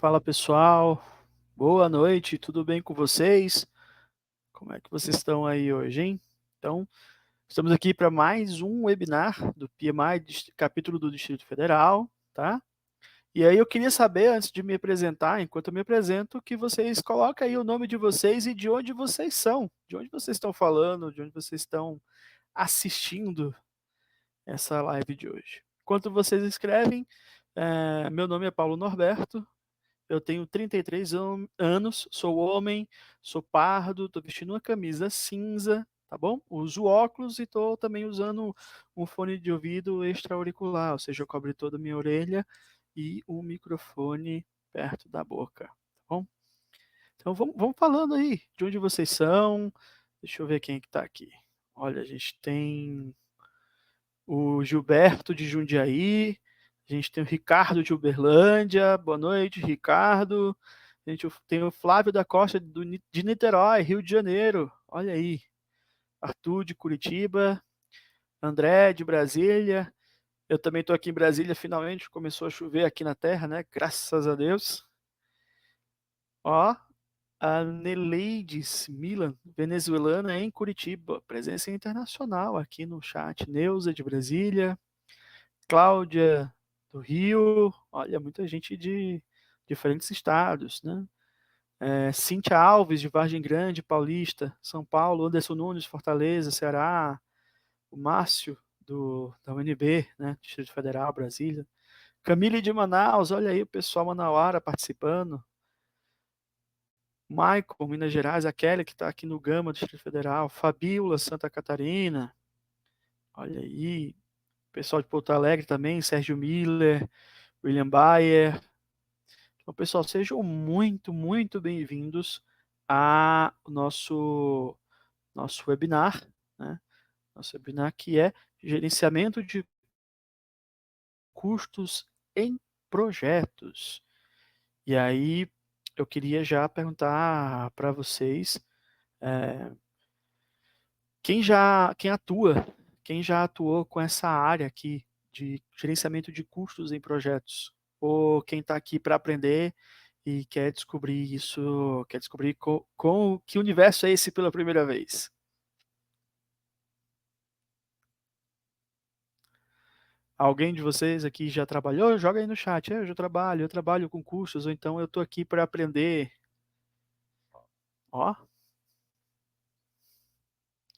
Fala pessoal, boa noite, tudo bem com vocês? Como é que vocês estão aí hoje, hein? Então, estamos aqui para mais um webinar do PMI, capítulo do Distrito Federal, tá? E aí eu queria saber, antes de me apresentar, enquanto eu me apresento, que vocês coloquem aí o nome de vocês e de onde vocês são, de onde vocês estão falando, de onde vocês estão assistindo essa live de hoje. Enquanto vocês escrevem, meu nome é Paulo Norberto. Eu tenho 33 anos, sou homem, sou pardo, estou vestindo uma camisa cinza, tá bom? Uso óculos e estou também usando um fone de ouvido extra-auricular, ou seja, cobre toda a minha orelha e o microfone perto da boca, tá bom? Então vamos falando aí de onde vocês são. Deixa eu ver quem é que está aqui. Olha, a gente tem o Gilberto de Jundiaí, a gente tem o Ricardo de Uberlândia, boa noite, Ricardo. A gente tem o Flávio da Costa de Niterói, Rio de Janeiro, olha aí. Arthur de Curitiba, André de Brasília. Eu também estou aqui em Brasília, finalmente começou a chover aqui na terra, né? Graças a Deus. Ó, a Neleides Milan, venezuelana em Curitiba, presença internacional aqui no chat. Neuza de Brasília, Cláudia do Rio, olha, muita gente de diferentes estados, né? Cíntia Alves, de Vargem Grande, Paulista, São Paulo, Anderson Nunes, Fortaleza, Ceará, o Márcio, da UNB, né? Distrito Federal, Brasília. Camille de Manaus, olha aí o pessoal manauara participando. Michael, Minas Gerais, a Kelly, que está aqui no Gama, Distrito Federal. Fabiola, Santa Catarina, olha aí. Pessoal de Porto Alegre também, Sérgio Miller, William Bayer. Então, pessoal, sejam muito bem-vindos ao nosso webinar, né? Nosso webinar que é gerenciamento de custos em projetos. E aí, eu queria já perguntar para vocês, é, quem já atuou com essa área aqui de gerenciamento de custos em projetos? Ou quem está aqui para aprender e quer descobrir isso, quer descobrir com que universo é esse pela primeira vez? Alguém de vocês aqui já trabalhou? Joga aí no chat. Eu já trabalho, eu trabalho com custos, ou então eu estou aqui para aprender. Ó,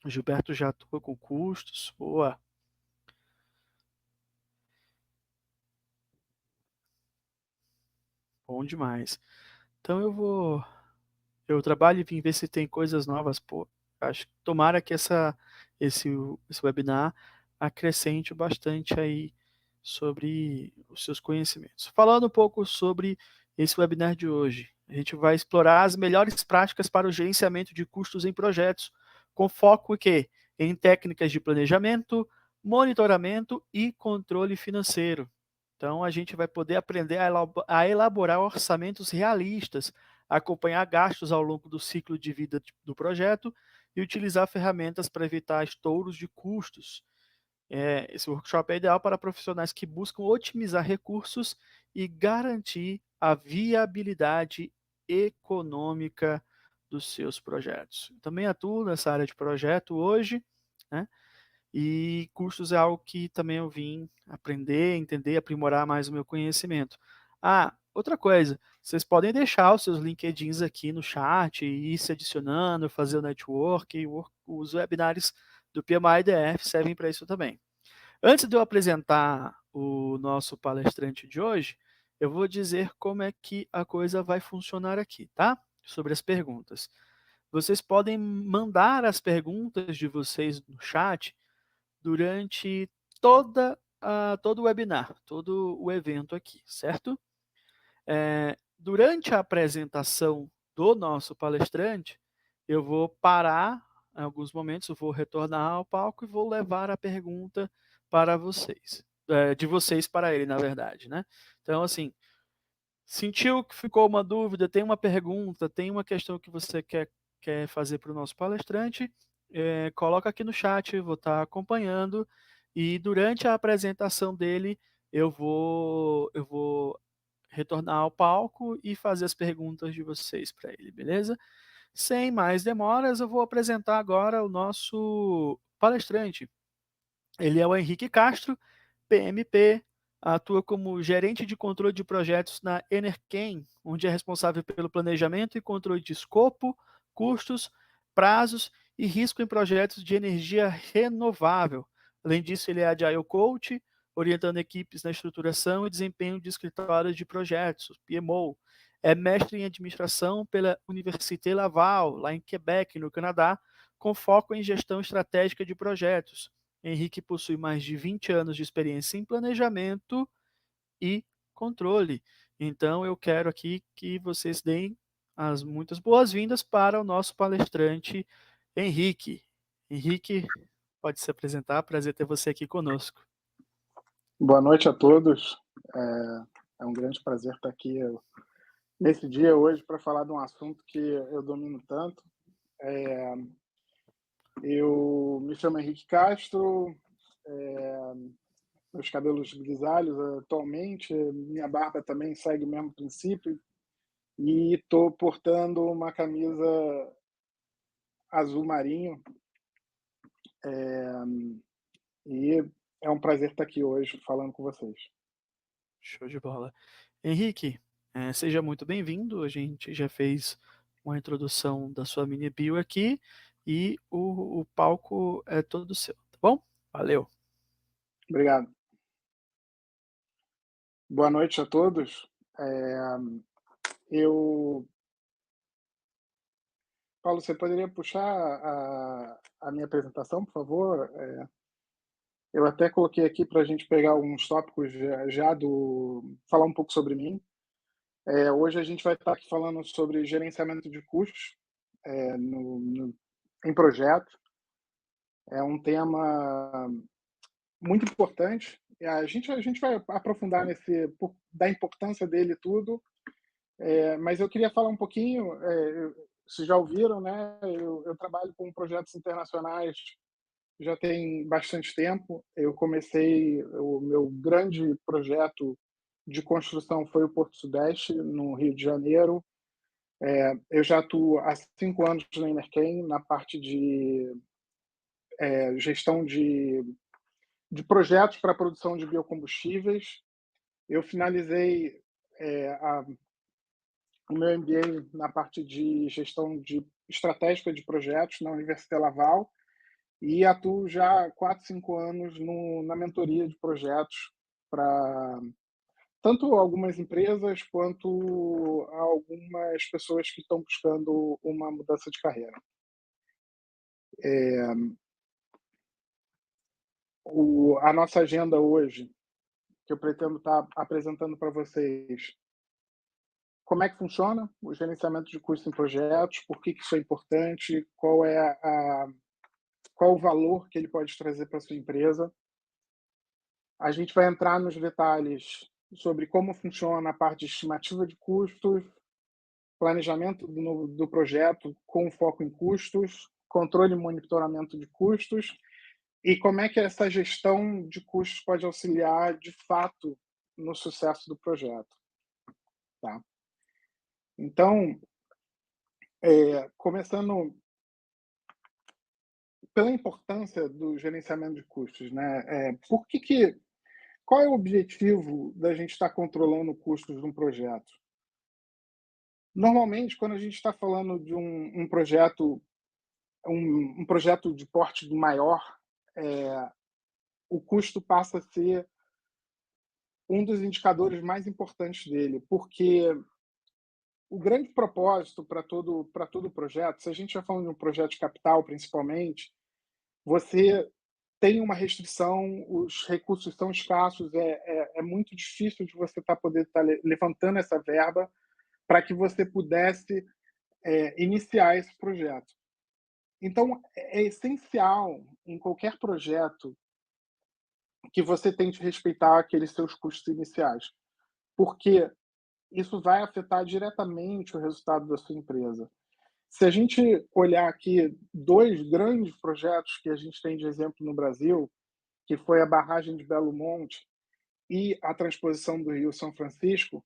o Gilberto já atua com custos. Boa, bom demais. Então eu trabalho e vim ver se tem coisas novas. Pô, acho que tomara que esse, esse webinar acrescente bastante aí sobre os seus conhecimentos. Falando um pouco sobre esse webinar de hoje, a gente vai explorar as melhores práticas para o gerenciamento de custos em projetos, com foco em quê? Em técnicas de planejamento, monitoramento e controle financeiro. Então, a gente vai poder aprender a elaborar orçamentos realistas, acompanhar gastos ao longo do ciclo de vida do projeto e utilizar ferramentas para evitar estouros de custos. Esse workshop é ideal para profissionais que buscam otimizar recursos e garantir a viabilidade econômica dos seus projetos. Também atuo nessa área de projeto hoje, né? E custos é algo que também eu vim aprender, entender, aprimorar mais o meu conhecimento. Ah, outra coisa, vocês podem deixar os seus LinkedIns aqui no chat e ir se adicionando, fazer o network, os webinários do PMI-DF servem para isso também. Antes de eu apresentar o nosso palestrante de hoje, eu vou dizer como é que a coisa vai funcionar aqui, tá? Sobre as perguntas. Vocês podem mandar as perguntas de vocês no chat durante todo o webinar, todo o evento aqui, certo? Durante a apresentação do nosso palestrante, eu vou parar em alguns momentos, eu vou retornar ao palco e vou levar a pergunta para vocês, de vocês para ele, na verdade, né? Então, assim, sentiu que ficou uma dúvida, tem uma pergunta, tem uma questão que você quer fazer para o nosso palestrante, coloca aqui no chat, eu vou estar acompanhando, e durante a apresentação dele, eu vou retornar ao palco e fazer as perguntas de vocês para ele, beleza? Sem mais demoras, eu vou apresentar agora o nosso palestrante. Ele é o Henrique Castro, PMP, atua como gerente de controle de projetos na Enerkem, onde é responsável pelo planejamento e controle de escopo, custos, prazos e risco em projetos de energia renovável. Além disso, ele é Agile Coach, orientando equipes na estruturação e desempenho de escritórios de projetos, PMO. É mestre em administração pela Université Laval, lá em Quebec, no Canadá, com foco em gestão estratégica de projetos. Henrique possui mais de 20 anos de experiência em planejamento e controle. Então, eu quero aqui que vocês deem as muitas boas-vindas para o nosso palestrante Henrique. Henrique, pode se apresentar, prazer ter você aqui conosco. Boa noite a todos. É um grande prazer estar aqui nesse dia hoje para falar de um assunto que eu domino tanto. Eu me chamo Henrique Castro, meus cabelos grisalhos atualmente, minha barba também segue o mesmo princípio e estou portando uma camisa azul marinho e é um prazer estar aqui hoje falando com vocês. Show de bola. Henrique, seja muito bem-vindo. A gente já fez uma introdução da sua mini bio aqui e o palco é todo seu, tá bom? Valeu. Obrigado. Boa noite a todos. Paulo, você poderia puxar a minha apresentação, por favor? Eu até coloquei aqui para a gente pegar alguns tópicos falar um pouco sobre mim. Hoje a gente vai estar aqui falando sobre gerenciamento de custos em projeto. É um tema muito importante. A gente vai aprofundar da importância dele tudo, mas eu queria falar um pouquinho. Vocês já ouviram, né? Eu trabalho com projetos internacionais já tem bastante tempo. Eu comecei o meu grande projeto de construção foi o Porto Sudeste, no Rio de Janeiro. Eu já atuo há 5 anos na Enerkem, na parte de gestão de projetos para a produção de biocombustíveis. Eu finalizei o meu MBA na parte de gestão estratégica de projetos na Université Laval e atuo já há 4, 5 anos na mentoria de projetos para tanto algumas empresas quanto algumas pessoas que estão buscando uma mudança de carreira. A nossa agenda hoje, que eu pretendo estar apresentando para vocês, como é que funciona o gerenciamento de custos em projetos, por que isso é importante, qual o valor que ele pode trazer para a sua empresa. A gente vai entrar nos detalhes sobre como funciona a parte de estimativa de custos, planejamento do projeto com foco em custos, controle e monitoramento de custos e como é que essa gestão de custos pode auxiliar de fato no sucesso do projeto. Tá? Então, começando pela importância do gerenciamento de custos, né? Qual é o objetivo da gente estar controlando custos de um projeto? Normalmente, quando a gente está falando de um projeto, um projeto de porte maior, o custo passa a ser um dos indicadores mais importantes dele, porque o grande propósito para todo projeto, se a gente está falando de um projeto de capital principalmente, você tem uma restrição, os recursos são escassos, é muito difícil de você poder estar levantando essa verba para que você pudesse iniciar esse projeto. Então, é essencial em qualquer projeto que você tente respeitar aqueles seus custos iniciais, porque isso vai afetar diretamente o resultado da sua empresa. Se a gente olhar aqui 2 grandes projetos que a gente tem de exemplo no Brasil, que foi a barragem de Belo Monte e a transposição do Rio São Francisco,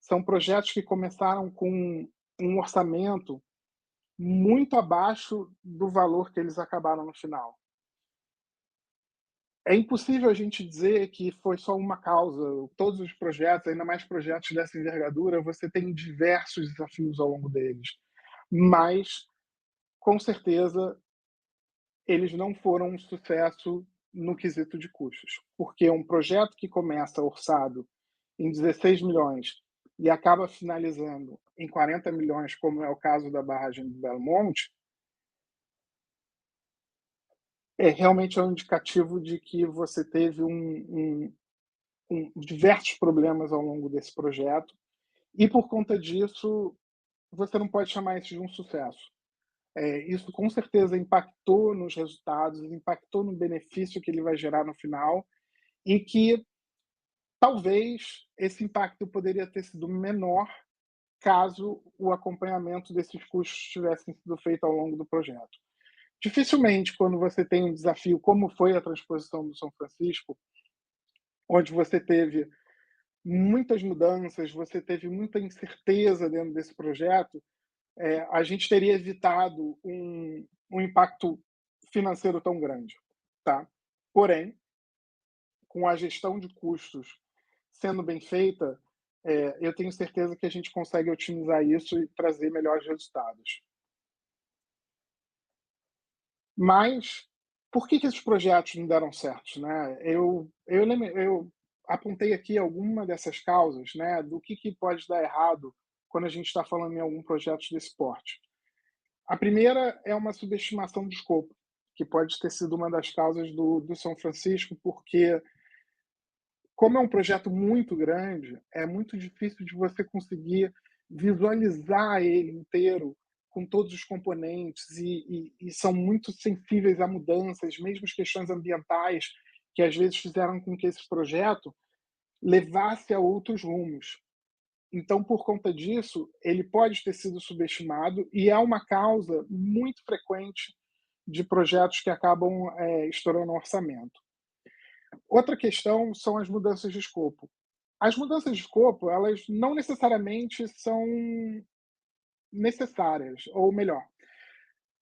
são projetos que começaram com um orçamento muito abaixo do valor que eles acabaram no final. É impossível a gente dizer que foi só uma causa. Todos os projetos, ainda mais projetos dessa envergadura, você tem diversos desafios ao longo deles. Mas, com certeza, eles não foram um sucesso no quesito de custos. Porque um projeto que começa orçado em 16 milhões e acaba finalizando em 40 milhões, como é o caso da barragem do Belo Monte, realmente é um indicativo de que você teve diversos problemas ao longo desse projeto e, por conta disso, você não pode chamar isso de um sucesso. Isso com certeza impactou nos resultados, impactou no benefício que ele vai gerar no final e que talvez esse impacto poderia ter sido menor caso o acompanhamento desses custos tivessem sido feito ao longo do projeto. Dificilmente, quando você tem um desafio como foi a transposição do São Francisco, onde você teve muitas mudanças, você teve muita incerteza dentro desse projeto, a gente teria evitado um impacto financeiro tão grande, tá? Porém, com a gestão de custos sendo bem feita, eu tenho certeza que a gente consegue otimizar isso e trazer melhores resultados. Mas por que esses projetos não deram certo, né? Eu apontei aqui alguma dessas causas, né, do que pode dar errado quando a gente está falando em algum projeto desse porte. A primeira é uma subestimação de escopo, que pode ter sido uma das causas do São Francisco, porque, como é um projeto muito grande, é muito difícil de você conseguir visualizar ele inteiro, com todos os componentes, e são muito sensíveis a mudanças, mesmo as questões ambientais, que às vezes fizeram com que esse projeto levasse a outros rumos. Então, por conta disso, ele pode ter sido subestimado e é uma causa muito frequente de projetos que acabam estourando o orçamento. Outra questão são as mudanças de escopo. As mudanças de escopo, elas não necessariamente são necessárias, ou melhor,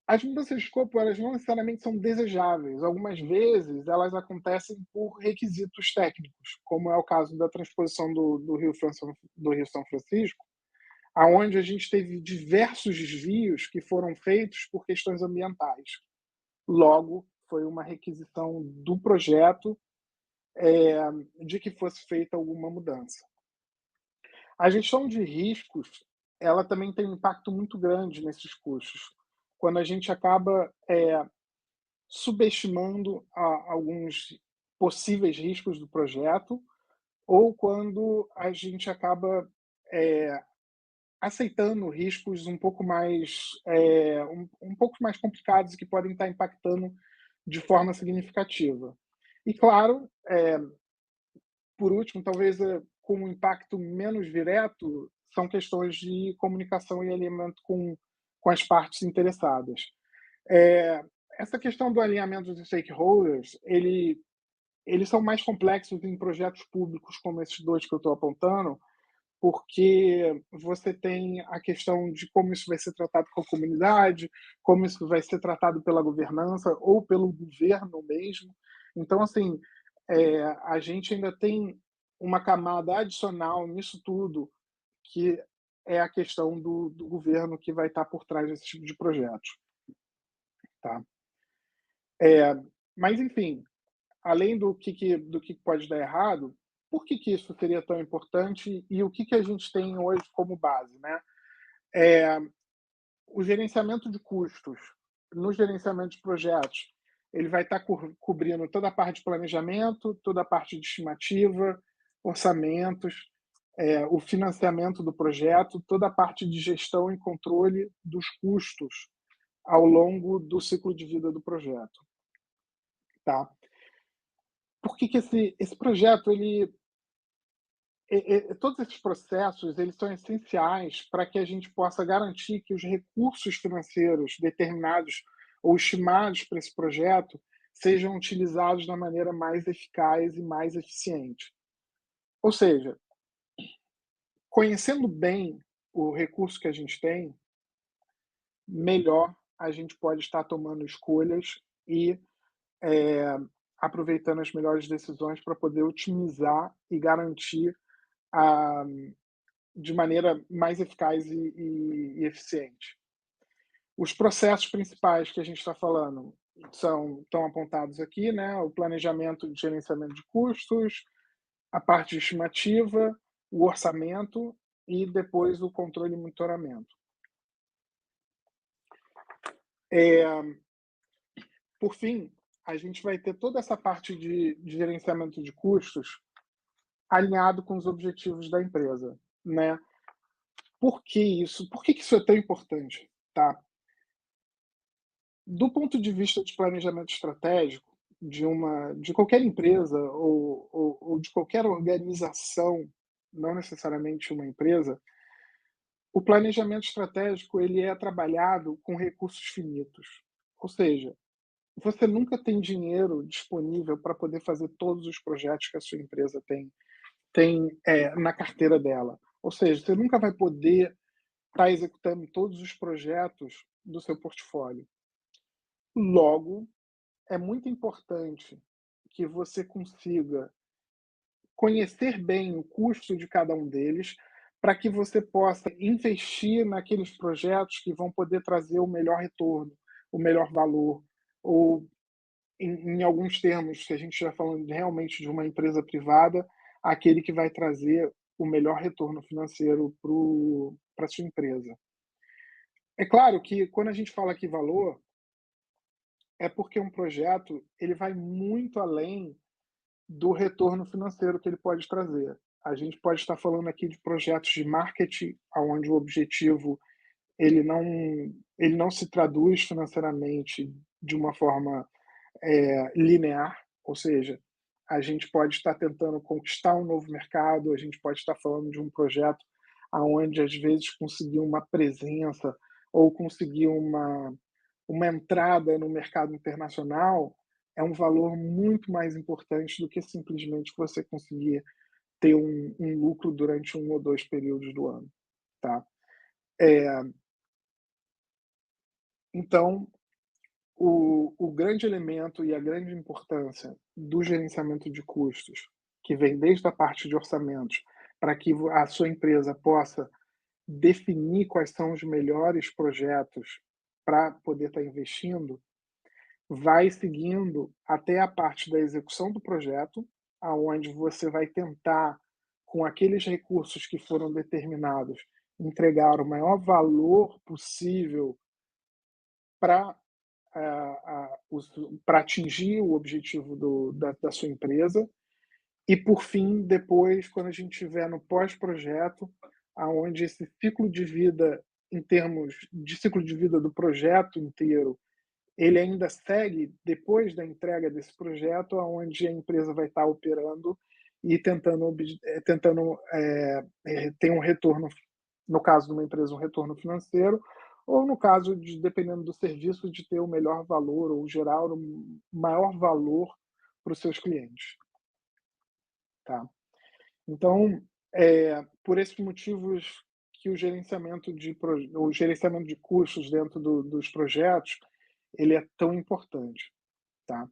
as mudanças de escopo, elas não necessariamente são desejáveis. Algumas vezes, elas acontecem por requisitos técnicos, como é o caso da transposição do Rio São Francisco, aonde a gente teve diversos desvios que foram feitos por questões ambientais. Logo, foi uma requisição do projeto de que fosse feita alguma mudança. A gestão de riscos, ela também tem um impacto muito grande nesses custos. Quando a gente acaba subestimando alguns possíveis riscos do projeto, ou quando a gente acaba aceitando riscos um pouco mais um pouco mais complicados e que podem estar impactando de forma significativa. E claro, por último, talvez com um impacto menos direto, são questões de comunicação e alinhamento com as partes interessadas. Essa questão do alinhamento dos stakeholders, eles são mais complexos em projetos públicos como esses dois que eu estou apontando, porque você tem a questão de como isso vai ser tratado com a comunidade, como isso vai ser tratado pela governança ou pelo governo mesmo. Então, assim, a gente ainda tem uma camada adicional nisso tudo, que é a questão do governo que vai estar por trás desse tipo de projetos. Tá? Mas, enfim, além do que pode dar errado, por que isso seria tão importante e o que a gente tem hoje como base, né? O gerenciamento de custos no gerenciamento de projetos, ele vai estar cobrindo toda a parte de planejamento, toda a parte de estimativa, orçamentos, o financiamento do projeto, toda a parte de gestão e controle dos custos ao longo do ciclo de vida do projeto. Tá? Por que esse projeto, todos esses processos, eles são essenciais para que a gente possa garantir que os recursos financeiros determinados ou estimados para esse projeto sejam utilizados da maneira mais eficaz e mais eficiente. Ou seja, conhecendo bem o recurso que a gente tem, melhor a gente pode estar tomando escolhas e, eh, aproveitando as melhores decisões para poder otimizar e garantir a de maneira mais eficaz e eficiente. Os processos principais que a gente está falando estão apontados aqui, né? O planejamento de gerenciamento de custos, a parte de estimativa, o orçamento e depois o controle e monitoramento. Por fim, a gente vai ter toda essa parte de gerenciamento de custos alinhado com os objetivos da empresa, né? Por que isso? Por que isso é tão importante, tá? Do ponto de vista de planejamento estratégico de qualquer empresa ou de qualquer organização, não necessariamente uma empresa, o planejamento estratégico ele é trabalhado com recursos finitos. Ou seja, você nunca tem dinheiro disponível para poder fazer todos os projetos que a sua empresa tem na carteira dela. Ou seja, você nunca vai poder estar executando todos os projetos do seu portfólio. Logo, é muito importante que você consiga conhecer bem o custo de cada um deles, para que você possa investir naqueles projetos que vão poder trazer o melhor retorno, o melhor valor, ou em alguns termos, se a gente estiver falando realmente de uma empresa privada, aquele que vai trazer o melhor retorno financeiro para a sua empresa. É claro que quando a gente fala aqui valor, é porque um projeto ele vai muito além do retorno financeiro que ele pode trazer. A gente pode estar falando aqui de projetos de marketing, onde o objetivo ele não, ele não se traduz financeiramente de uma forma linear, ou seja, a gente pode estar tentando conquistar um novo mercado, a gente pode estar falando de um projeto aonde às vezes conseguir uma presença ou conseguir uma entrada no mercado internacional é um valor muito mais importante do que simplesmente você conseguir ter um lucro durante um ou dois períodos do ano, tá? Então, o grande elemento e a grande importância do gerenciamento de custos, que vem desde a parte de orçamentos, para que a sua empresa possa definir quais são os melhores projetos para poder estar investindo, vai seguindo até a parte da execução do projeto, aonde você vai tentar, com aqueles recursos que foram determinados, entregar o maior valor possível para para atingir o objetivo da sua empresa. E, por fim, depois, quando a gente estiver no pós-projeto, aonde esse ciclo de vida, em termos de ciclo de vida do projeto inteiro, ele ainda segue depois da entrega desse projeto, aonde a empresa vai estar operando e tentando ter um retorno, no caso de uma empresa, um retorno financeiro, ou no caso de, dependendo do serviço, de ter o melhor valor ou gerar o maior valor para os seus clientes, tá? Então, por esses motivos que o gerenciamento de custos dentro dos projetos, ele é tão importante, tá?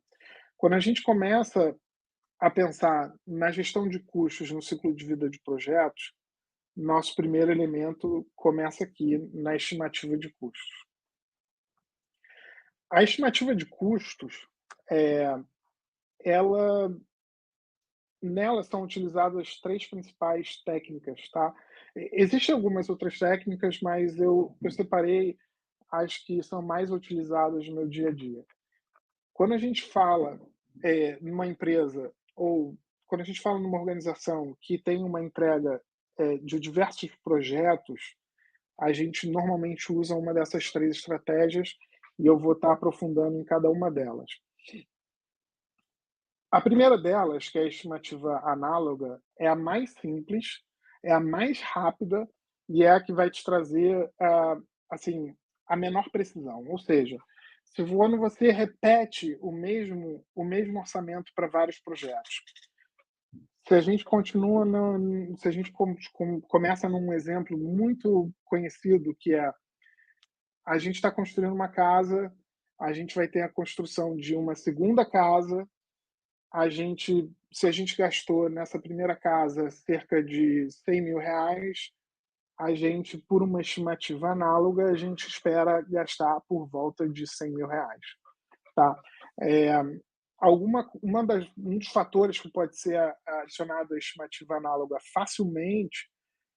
Quando a gente começa a pensar na gestão de custos no ciclo de vida de projetos, nosso primeiro elemento começa aqui na estimativa de custos. A estimativa de custos, ela nela são utilizadas três principais técnicas, tá? Existem algumas outras técnicas, mas eu separei as que são mais utilizadas no meu dia a dia. Quando a gente fala numa empresa ou quando a gente fala numa organização que tem uma entrega de diversos projetos, a gente normalmente usa uma dessas três estratégias e eu vou estar aprofundando em cada uma delas. A primeira delas, que é a estimativa análoga, é a mais simples, é a mais rápida e é a que vai te trazer assim, a menor precisão. Ou seja, se quando você repete o mesmo orçamento para vários projetos, Se a gente continua se a gente começa num exemplo muito conhecido, que é a gente está construindo uma casa, a gente vai ter a construção de uma segunda casa, se a gente gastou nessa primeira casa cerca de R$ 100.000, a gente, por uma estimativa análoga, a gente espera gastar por volta de R$ 100.000, tá? É, um dos fatores que pode ser adicionado à estimativa análoga facilmente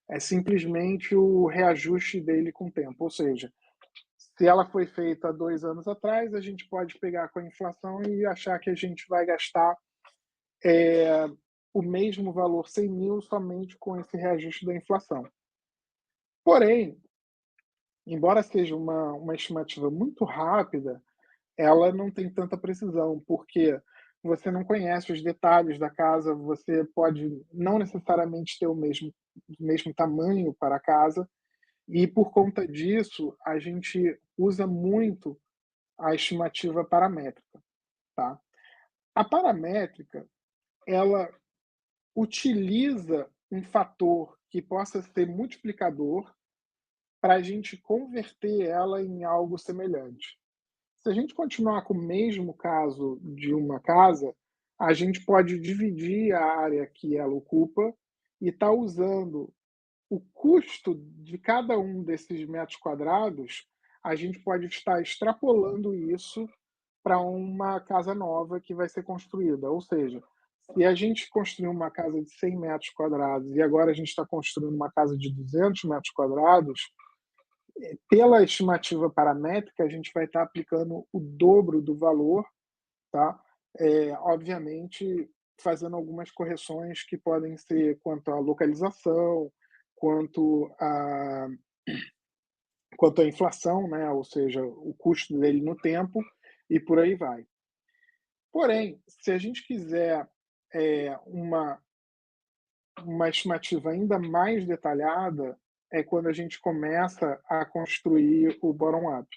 é simplesmente o reajuste dele com o tempo, ou seja, se ela foi feita há 2 anos atrás, a gente pode pegar com a inflação e achar que a gente vai gastar o mesmo valor, 100.000, somente com esse reajuste da inflação. Porém, embora seja uma estimativa muito rápida, ela não tem tanta precisão, porque você não conhece os detalhes da casa, você pode não necessariamente ter o mesmo tamanho para a casa, e por conta disso, a gente usa muito a estimativa paramétrica, tá? A paramétrica, ela utiliza um fator que possa ser multiplicador para a gente converter ela em algo semelhante. Se a gente continuar com o mesmo caso de uma casa, a gente pode dividir a área que ela ocupa e estar usando o custo de cada um desses metros quadrados, a gente pode estar extrapolando isso para uma casa nova que vai ser construída. Ou seja, se a gente construiu uma casa de 100 metros quadrados e agora a gente está construindo uma casa de 200 metros quadrados, pela estimativa paramétrica, a gente vai estar aplicando o dobro do valor, tá? Obviamente, fazendo algumas correções que podem ser quanto à localização, quanto à quanto à inflação, né? Ou seja, o custo dele no tempo e por aí vai. Porém, se a gente quiser uma estimativa ainda mais detalhada, é quando a gente começa a construir o bottom-up.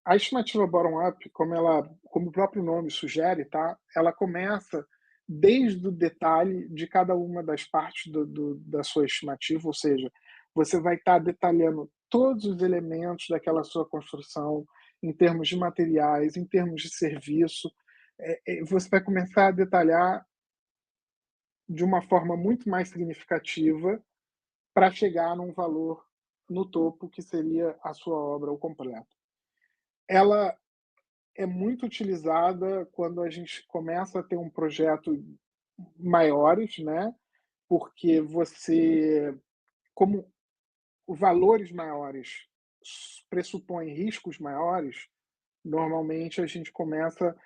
A estimativa bottom-up, como o próprio nome sugere, tá? Ela começa desde o detalhe de cada uma das partes da sua estimativa, ou seja, você vai estar detalhando todos os elementos daquela sua construção, em termos de materiais, em termos de serviço. Você vai começar a detalhar de uma forma muito mais significativa para chegar num valor no topo, que seria a sua obra ao completo. Ela é muito utilizada quando a gente começa a ter um projeto maiores, né? Porque como valores maiores pressupõem riscos maiores, normalmente a gente começa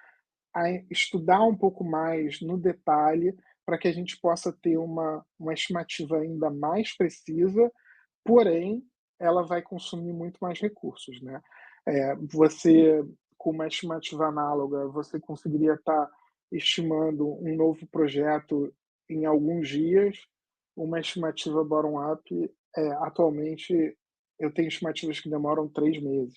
a estudar um pouco mais no detalhe para que a gente possa ter uma estimativa ainda mais precisa, porém, ela vai consumir muito mais recursos, né? Você, com uma estimativa análoga, você conseguiria estar estimando um novo projeto em alguns dias. Uma estimativa bottom-up, atualmente, eu tenho estimativas que demoram 3 meses.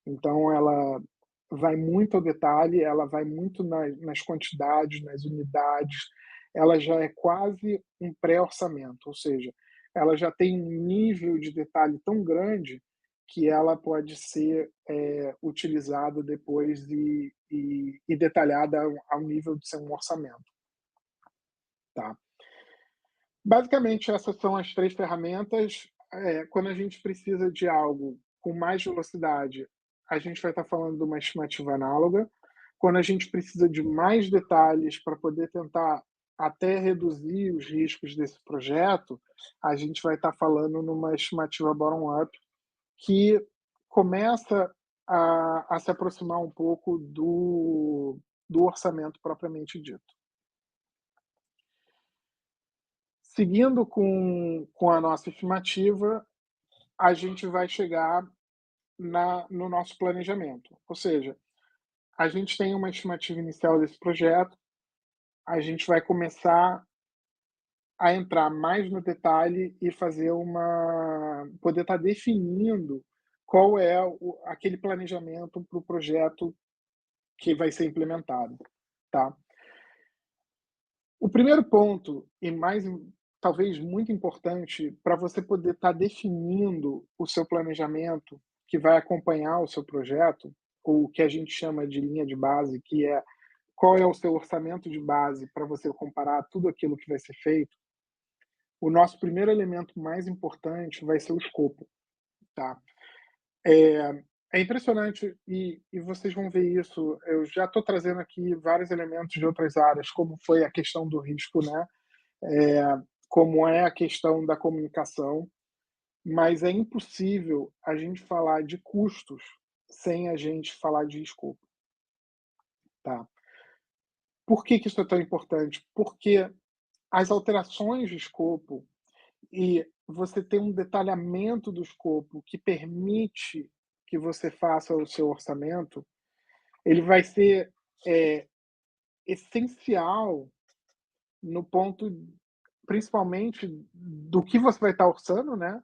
Então ela vai muito ao detalhe, ela vai muito nas quantidades, nas unidades, ela já é quase um pré-orçamento, ou seja, ela já tem um nível de detalhe tão grande que ela pode ser utilizada depois e detalhada ao nível de ser um orçamento. Tá? Basicamente, essas são as 3 ferramentas. Quando a gente precisa de algo com mais velocidade, a gente vai estar falando de uma estimativa análoga. Quando a gente precisa de mais detalhes para poder tentar até reduzir os riscos desse projeto, a gente vai estar falando numa estimativa bottom-up, que começa a se aproximar um pouco do orçamento propriamente dito. Seguindo com a nossa estimativa, a gente vai chegar no nosso planejamento. Ou seja, a gente tem uma estimativa inicial desse projeto, a gente vai começar a entrar mais no detalhe e poder estar definindo qual é aquele planejamento para o projeto que vai ser implementado, tá? primeiro ponto, e mais talvez muito importante, para você poder estar definindo o seu planejamento que vai acompanhar o seu projeto, ou o que a gente chama de linha de base, que é qual é o seu orçamento de base para você comparar tudo aquilo que vai ser feito. O nosso primeiro elemento mais importante vai ser o escopo, tá? É impressionante e vocês vão ver isso. Eu já estou trazendo aqui vários elementos de outras áreas, como foi a questão do risco, né? Como é a questão da comunicação, mas é impossível a gente falar de custos sem a gente falar de escopo, tá? Por que que isso é tão importante? Porque as alterações de escopo e você ter um detalhamento do escopo que permite que você faça o seu orçamento, ele vai ser, eh, essencial no ponto principalmente do que você vai estar orçando, né,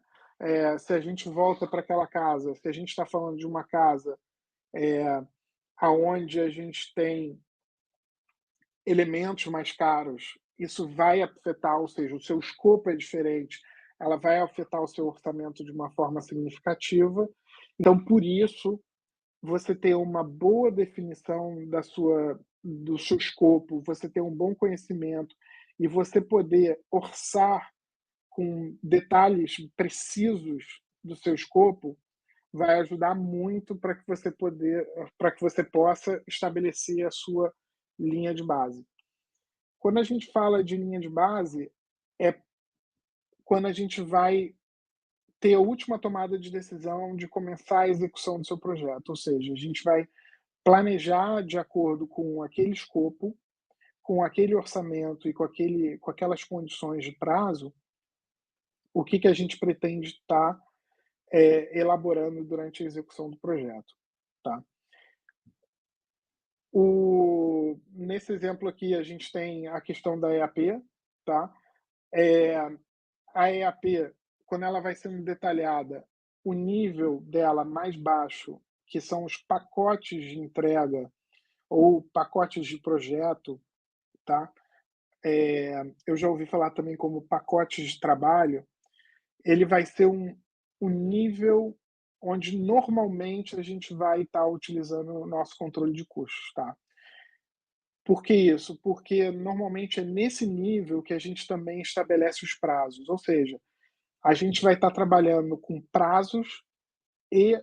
se a gente volta para aquela casa, se a gente está falando de uma casa, aonde a gente tem elementos mais caros, isso vai afetar, ou seja, o seu escopo é diferente, ela vai afetar o seu orçamento de uma forma significativa. Então, por isso, você ter uma boa definição do seu escopo, você ter um bom conhecimento e você poder orçar com detalhes precisos do seu escopo, vai ajudar muito para que você possa estabelecer a sua linha de base. Quando a gente fala de linha de base, é quando a gente vai ter a última tomada de decisão de começar a execução do seu projeto, ou seja, a gente vai planejar de acordo com aquele escopo, com aquele orçamento e com aquelas condições de prazo, o que que a gente pretende estar, elaborando durante a execução do projeto, tá. Nesse exemplo aqui, a gente tem a questão da EAP, tá. Eh, a EAP, quando ela vai sendo detalhada, o nível dela mais baixo, que são os pacotes de entrega ou pacotes de projeto, tá? Eu já ouvi falar também como pacotes de trabalho, ele vai ser um nível onde normalmente a gente vai estar utilizando o nosso controle de custos, tá? Por que isso? Porque normalmente é nesse nível que a gente também estabelece os prazos, ou seja, a gente vai estar trabalhando com prazos e,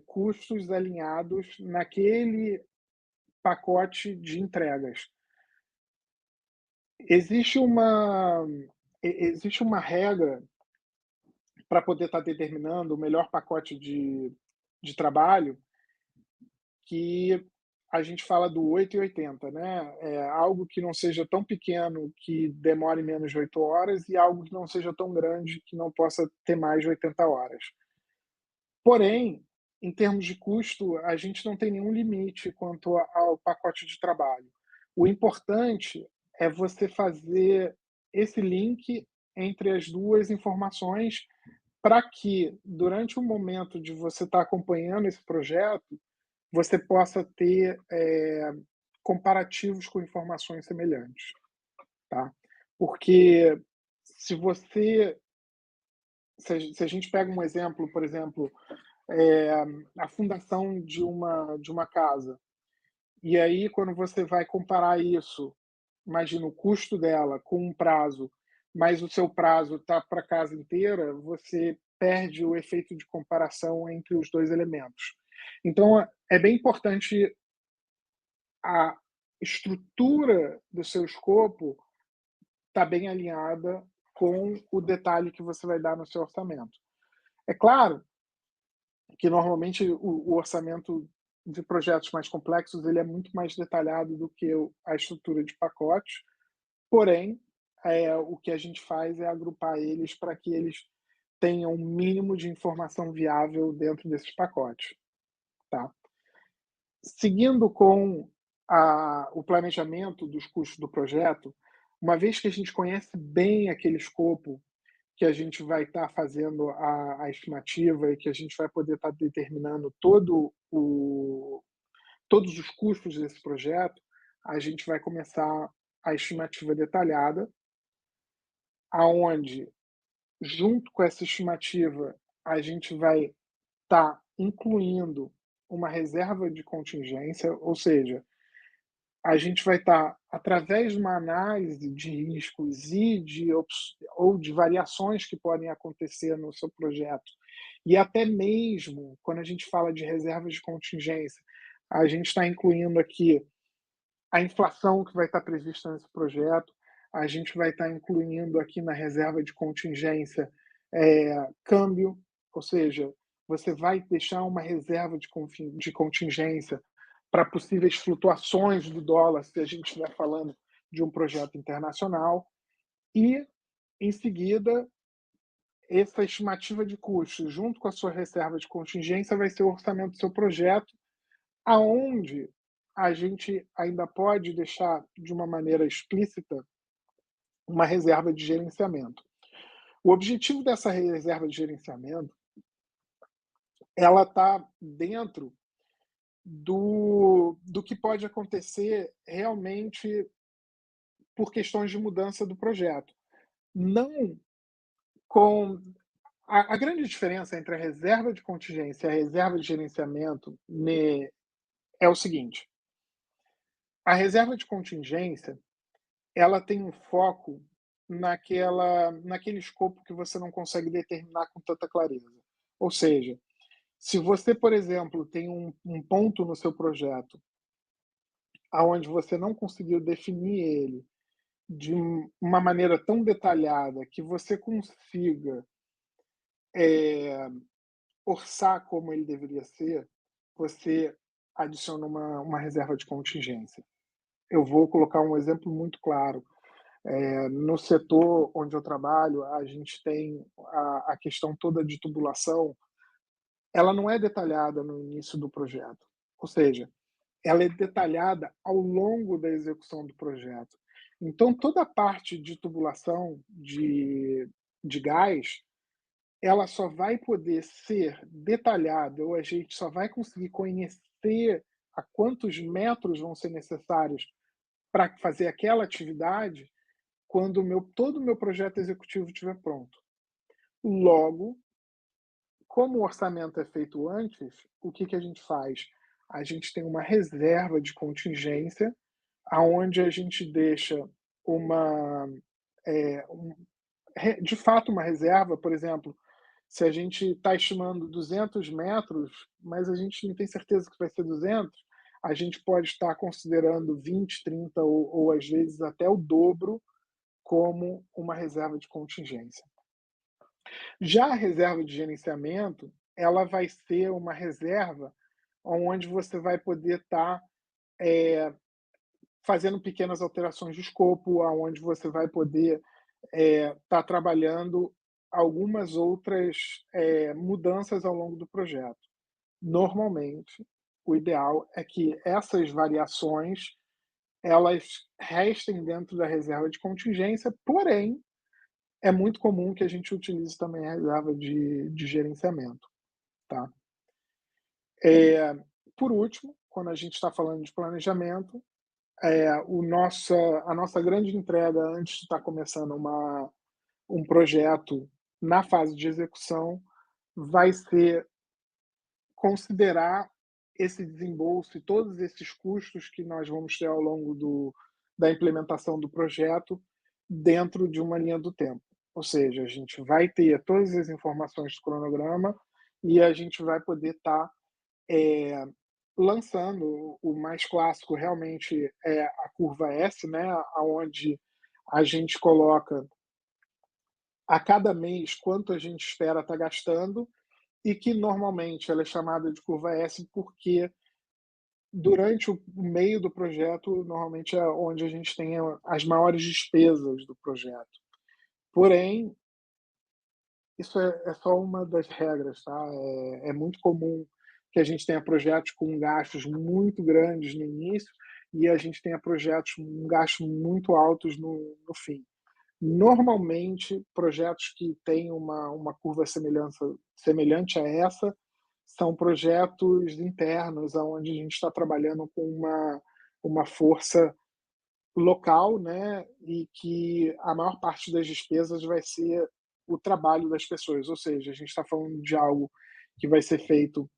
custos alinhados naquele pacote de entregas. Existe uma existe uma regra para poder estar determinando o melhor pacote de trabalho, que a gente fala do 8 e 80, né, algo que não seja tão pequeno que demore menos de 8 horas e algo que não seja tão grande que não possa ter mais de 80 horas. Porém, em termos de custo, a gente não tem nenhum limite quanto ao pacote de trabalho. O importante é você fazer esse link entre as 2 informações para que, durante o momento de você estar acompanhando esse projeto, você possa ter, comparativos com informações semelhantes, tá. Porque se você se a gente pega um exemplo, por exemplo, eh, a fundação de uma casa, e aí quando você vai comparar isso, imagina o custo dela com um prazo, mas o seu prazo está para a casa inteira, você perde o efeito de comparação entre os 2 elementos. Então é bem importante a estrutura do seu escopo estar bem alinhada com o detalhe que você vai dar no seu orçamento. É claro que normalmente o orçamento de projetos mais complexos ele é muito mais detalhado do que a estrutura de pacotes, porém, o que a gente faz é agrupar eles para que eles tenham um mínimo de informação viável dentro desses pacotes, tá. Seguindo com o planejamento dos custos do projeto, uma vez que a gente conhece bem aquele escopo que a gente vai estar fazendo a estimativa e que a gente vai poder estar determinando todos os custos desse projeto, a gente vai começar a estimativa detalhada, aonde, junto com essa estimativa, a gente vai estar incluindo uma reserva de contingência, ou seja, a gente vai estar, através de uma análise de riscos e ou de variações que podem acontecer no seu projeto, e até mesmo quando a gente fala de reservas de contingência, a gente está incluindo aqui a inflação que vai estar prevista nesse projeto, a gente vai estar incluindo aqui na reserva de contingência câmbio, ou seja, você vai deixar uma reserva de contingência para possíveis flutuações do dólar, se a gente estiver falando de um projeto internacional, e, em seguida, essa estimativa de custos, junto com a sua reserva de contingência, vai ser o orçamento do seu projeto, aonde a gente ainda pode deixar de uma maneira explícita uma reserva de gerenciamento. O objetivo dessa reserva de gerenciamento, ela está dentro do que pode acontecer realmente por questões de mudança do projeto. Não com a grande diferença entre a reserva de contingência e a reserva de gerenciamento é o seguinte: a reserva de contingência, ela tem um foco naquele escopo que você não consegue determinar com tanta clareza. Ou seja, se você, por exemplo, tem um ponto no seu projeto aonde você não conseguiu definir ele de uma maneira tão detalhada que você consiga orçar como ele deveria ser, você adiciona uma reserva de contingência. Eu vou colocar um exemplo muito claro. No setor onde eu trabalho, a gente tem a questão toda de tubulação, ela não é detalhada no início do projeto. Ou seja, ela é detalhada ao longo da execução do projeto. Então, toda a parte de tubulação de gás, ela só vai poder ser detalhada, ou a gente só vai conseguir conhecer a quantos metros vão ser necessários para fazer aquela atividade quando todo o meu projeto executivo estiver pronto. Logo, como o orçamento é feito antes, o que a gente faz? A gente tem uma reserva de contingência, aonde a gente deixa uma, de fato, uma reserva. Por exemplo, se a gente está estimando 200 metros, mas a gente não tem certeza que vai ser 200, a gente pode estar considerando 20, 30 ou às vezes até o dobro como uma reserva de contingência. Já a reserva de gerenciamento, ela vai ser uma reserva onde você vai poder estar fazendo pequenas alterações de escopo, aonde você vai poder estar trabalhando algumas outras mudanças ao longo do projeto. Normalmente, o ideal é que essas variações elas restem dentro da reserva de contingência, porém, é muito comum que a gente utilize também a reserva de gerenciamento, tá? Por último, quando a gente está falando de planejamento, a nossa grande entrega antes de estar começando um projeto na fase de execução vai ser considerar esse desembolso e todos esses custos que nós vamos ter ao longo da implementação do projeto dentro de uma linha do tempo. Ou seja, a gente vai ter todas as informações do cronograma e a gente vai poder estar lançando. O mais clássico realmente é a curva S, né, onde a gente coloca a cada mês quanto a gente espera estar gastando, e que normalmente ela é chamada de curva S porque durante o meio do projeto normalmente é onde a gente tem as maiores despesas do projeto. Porém, isso é só uma das regras, tá? É muito comum que a gente tenha projetos com gastos muito grandes no início e a gente tenha projetos com gastos muito altos no fim. Normalmente, projetos que têm uma curva semelhante a essa são projetos internos, onde a gente está trabalhando com uma força local, né, e que a maior parte das despesas vai ser o trabalho das pessoas, ou seja, a gente está falando de algo que vai ser feito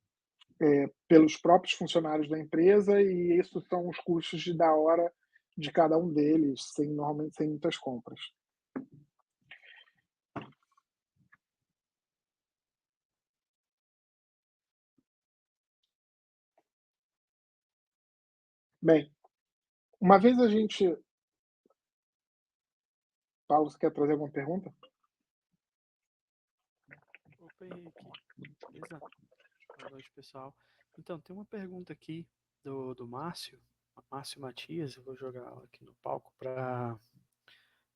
pelos próprios funcionários da empresa e isso são os custos da hora de cada um deles, normalmente sem muitas compras. Bem, uma vez a gente Paulo, você quer trazer alguma pergunta? Opa, Henrique. Beleza? Boa noite, pessoal. Então, tem uma pergunta aqui do Márcio, Márcio Matias, eu vou jogar ela aqui no palco para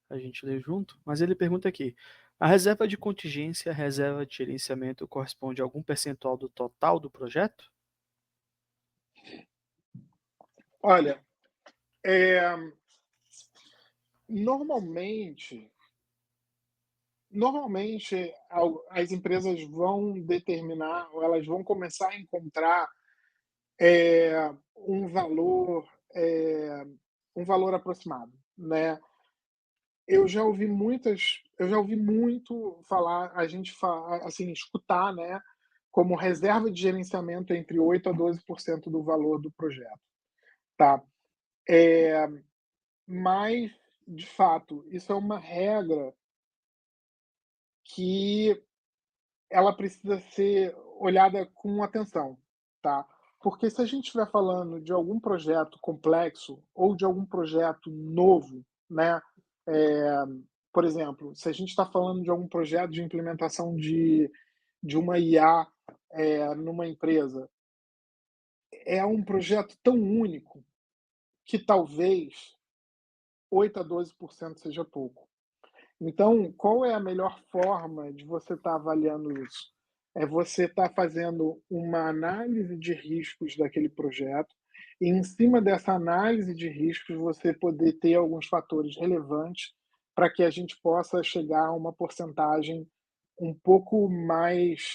a gente ler junto, mas ele pergunta aqui: a reserva de contingência, a reserva de gerenciamento corresponde a algum percentual do total do projeto? Olha, normalmente, as empresas vão determinar, ou elas vão começar a encontrar um valor, um valor aproximado, né? Eu já ouvi muito falar, assim, escutar, né, como reserva de gerenciamento entre 8 a 12% do valor do projeto, tá? Mas, de fato, isso é uma regra que ela precisa ser olhada com atenção, tá? Porque se a gente estiver falando de algum projeto complexo ou de algum projeto novo, né? É, por exemplo, se a gente está falando de algum projeto de implementação de uma IA numa empresa, é um projeto tão único que talvez 8 a 12% seja pouco. Então, qual é a melhor forma de você estar avaliando isso? É você estar fazendo uma análise de riscos daquele projeto e, em cima dessa análise de riscos, você poder ter alguns fatores relevantes para que a gente possa chegar a uma porcentagem um pouco mais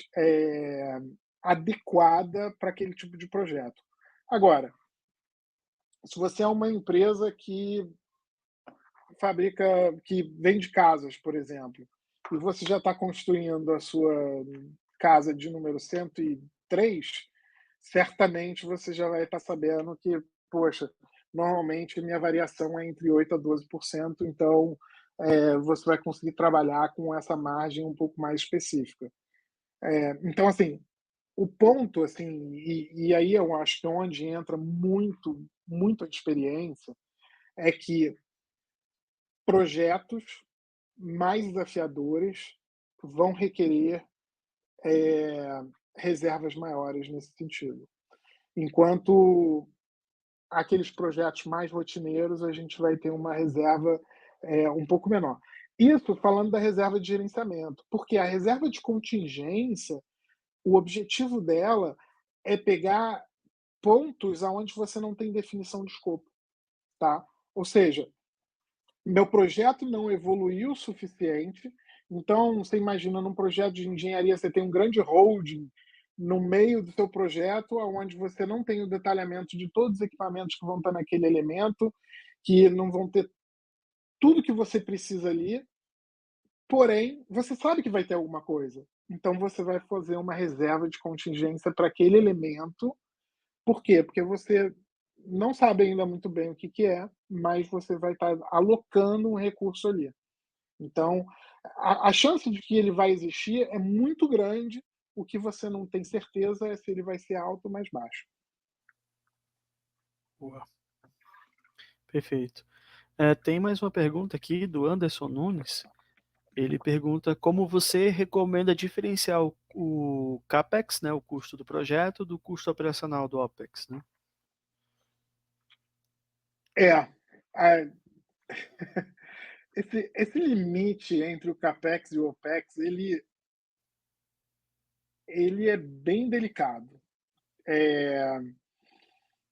adequada para aquele tipo de projeto. Agora, se você é uma empresa fabrica, que vende casas, por exemplo, e você já está construindo a sua casa de número 103, certamente você já vai estar sabendo que, poxa, normalmente minha variação é entre 8 a 12%, então você vai conseguir trabalhar com essa margem um pouco mais específica. Então, assim, o ponto, assim, e aí eu acho que é onde entra muito a experiência, é que projetos mais desafiadores vão requerer reservas maiores nesse sentido. Enquanto aqueles projetos mais rotineiros, a gente vai ter uma reserva um pouco menor. Isso falando da reserva de gerenciamento, porque a reserva de contingência, o objetivo dela é pegar pontos aonde você não tem definição de escopo, tá? Ou seja, meu projeto não evoluiu o suficiente, então você imagina num projeto de engenharia, você tem um grande holding no meio do seu projeto, onde você não tem o detalhamento de todos os equipamentos que vão estar naquele elemento, que não vão ter tudo que você precisa ali, porém, você sabe que vai ter alguma coisa. Então você vai fazer uma reserva de contingência para aquele elemento. Por quê? Porque você não sabe ainda muito bem o que que é, mas você vai estar alocando um recurso ali. Então, a chance de que ele vai existir é muito grande, o que você não tem certeza é se ele vai ser alto ou mais baixo. Boa, perfeito. Tem mais uma pergunta aqui do Anderson Nunes. Ele pergunta como você recomenda diferenciar o CAPEX, né, o custo do projeto, do custo operacional do OPEX, né? É, a esse limite entre o capex e o opex, ele é bem delicado.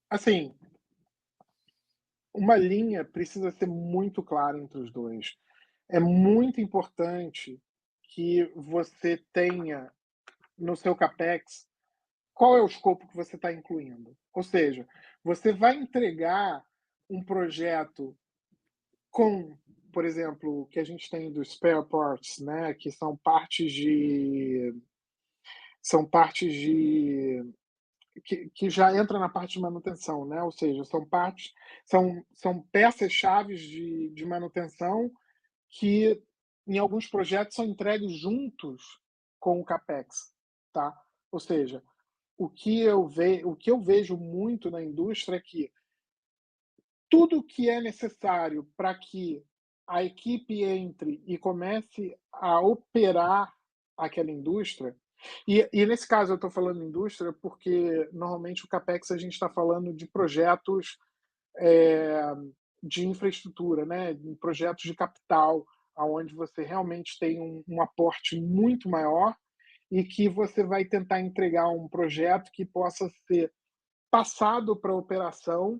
Assim, uma linha precisa ser muito clara entre os dois. É muito importante que você tenha no seu capex qual é o escopo que você está incluindo. Ou seja, você vai entregar um projeto com, por exemplo, o que a gente tem dos spare parts, né, que são partes de que já entra na parte de manutenção, né, ou seja, são peças-chaves de manutenção que, em alguns projetos, são entregues juntos com o CAPEX, tá. Ou seja, o que eu vejo muito na indústria é que tudo que é necessário para que a equipe entre e comece a operar aquela indústria, e nesse caso eu estou falando indústria, porque normalmente o CAPEX a gente está falando de projetos eh, de infraestrutura, né, em projetos de capital, aonde você realmente tem um aporte muito maior e que você vai tentar entregar um projeto que possa ser passado para operação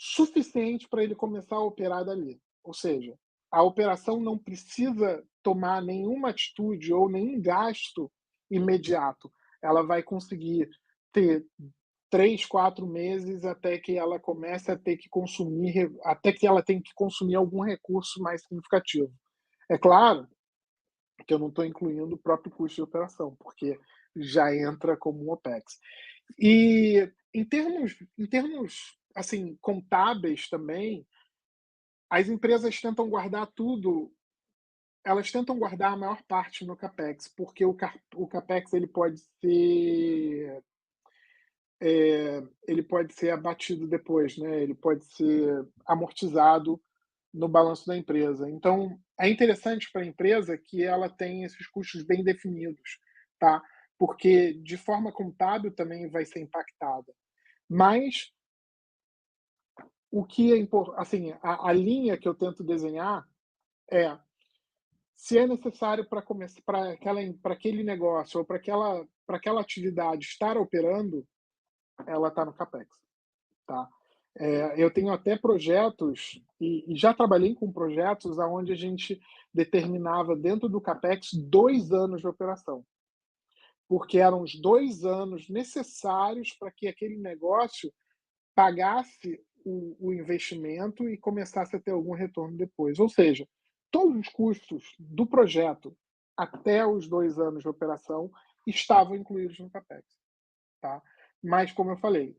suficiente para ele começar a operar dali. Ou seja, a operação não precisa tomar nenhuma atitude ou nenhum gasto imediato. Ela vai conseguir ter 3, 4 meses até que ela comece a ter que consumir, até que ela tenha que consumir algum recurso mais significativo. É claro que eu não estou incluindo o próprio custo de operação, porque já entra como um OPEX. E em termos assim contábeis também, as empresas tentam guardar tudo, elas tentam guardar a maior parte no capex, porque o capex ele pode ser abatido depois, né? Ele pode ser amortizado no balanço da empresa. Então, é interessante para a empresa que ela tem esses custos bem definidos, tá? Porque de forma contábil também vai ser impactada. Mas o que é importante, assim, a linha que eu tento desenhar é, se é necessário para começar, para aquele negócio ou para aquela atividade estar operando, ela está no capex, tá? Eu tenho até projetos e já trabalhei com projetos aonde a gente determinava dentro do capex 2 anos de operação, porque eram os 2 anos necessários para que aquele negócio pagasse o investimento e começasse a ter algum retorno depois. Ou seja, todos os custos do projeto até os 2 anos de operação estavam incluídos no capex, tá? Mas, como eu falei,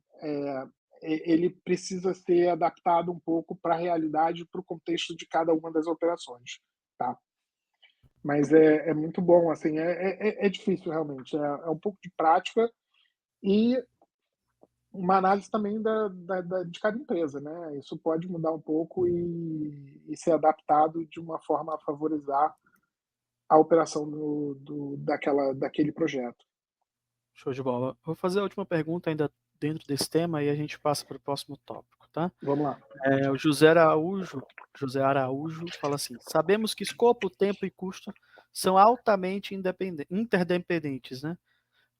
ele precisa ser adaptado um pouco para a realidade, para o contexto de cada uma das operações, tá? Mas é muito bom, assim, é difícil realmente, é um pouco de prática e uma análise também de cada empresa, né? Isso pode mudar um pouco e ser adaptado de uma forma a favorizar a operação daquele projeto. Show de bola. Vou fazer a última pergunta ainda dentro desse tema e a gente passa para o próximo tópico, tá? Vamos lá. O José Araújo fala assim: sabemos que escopo, tempo e custo são altamente interdependentes, né?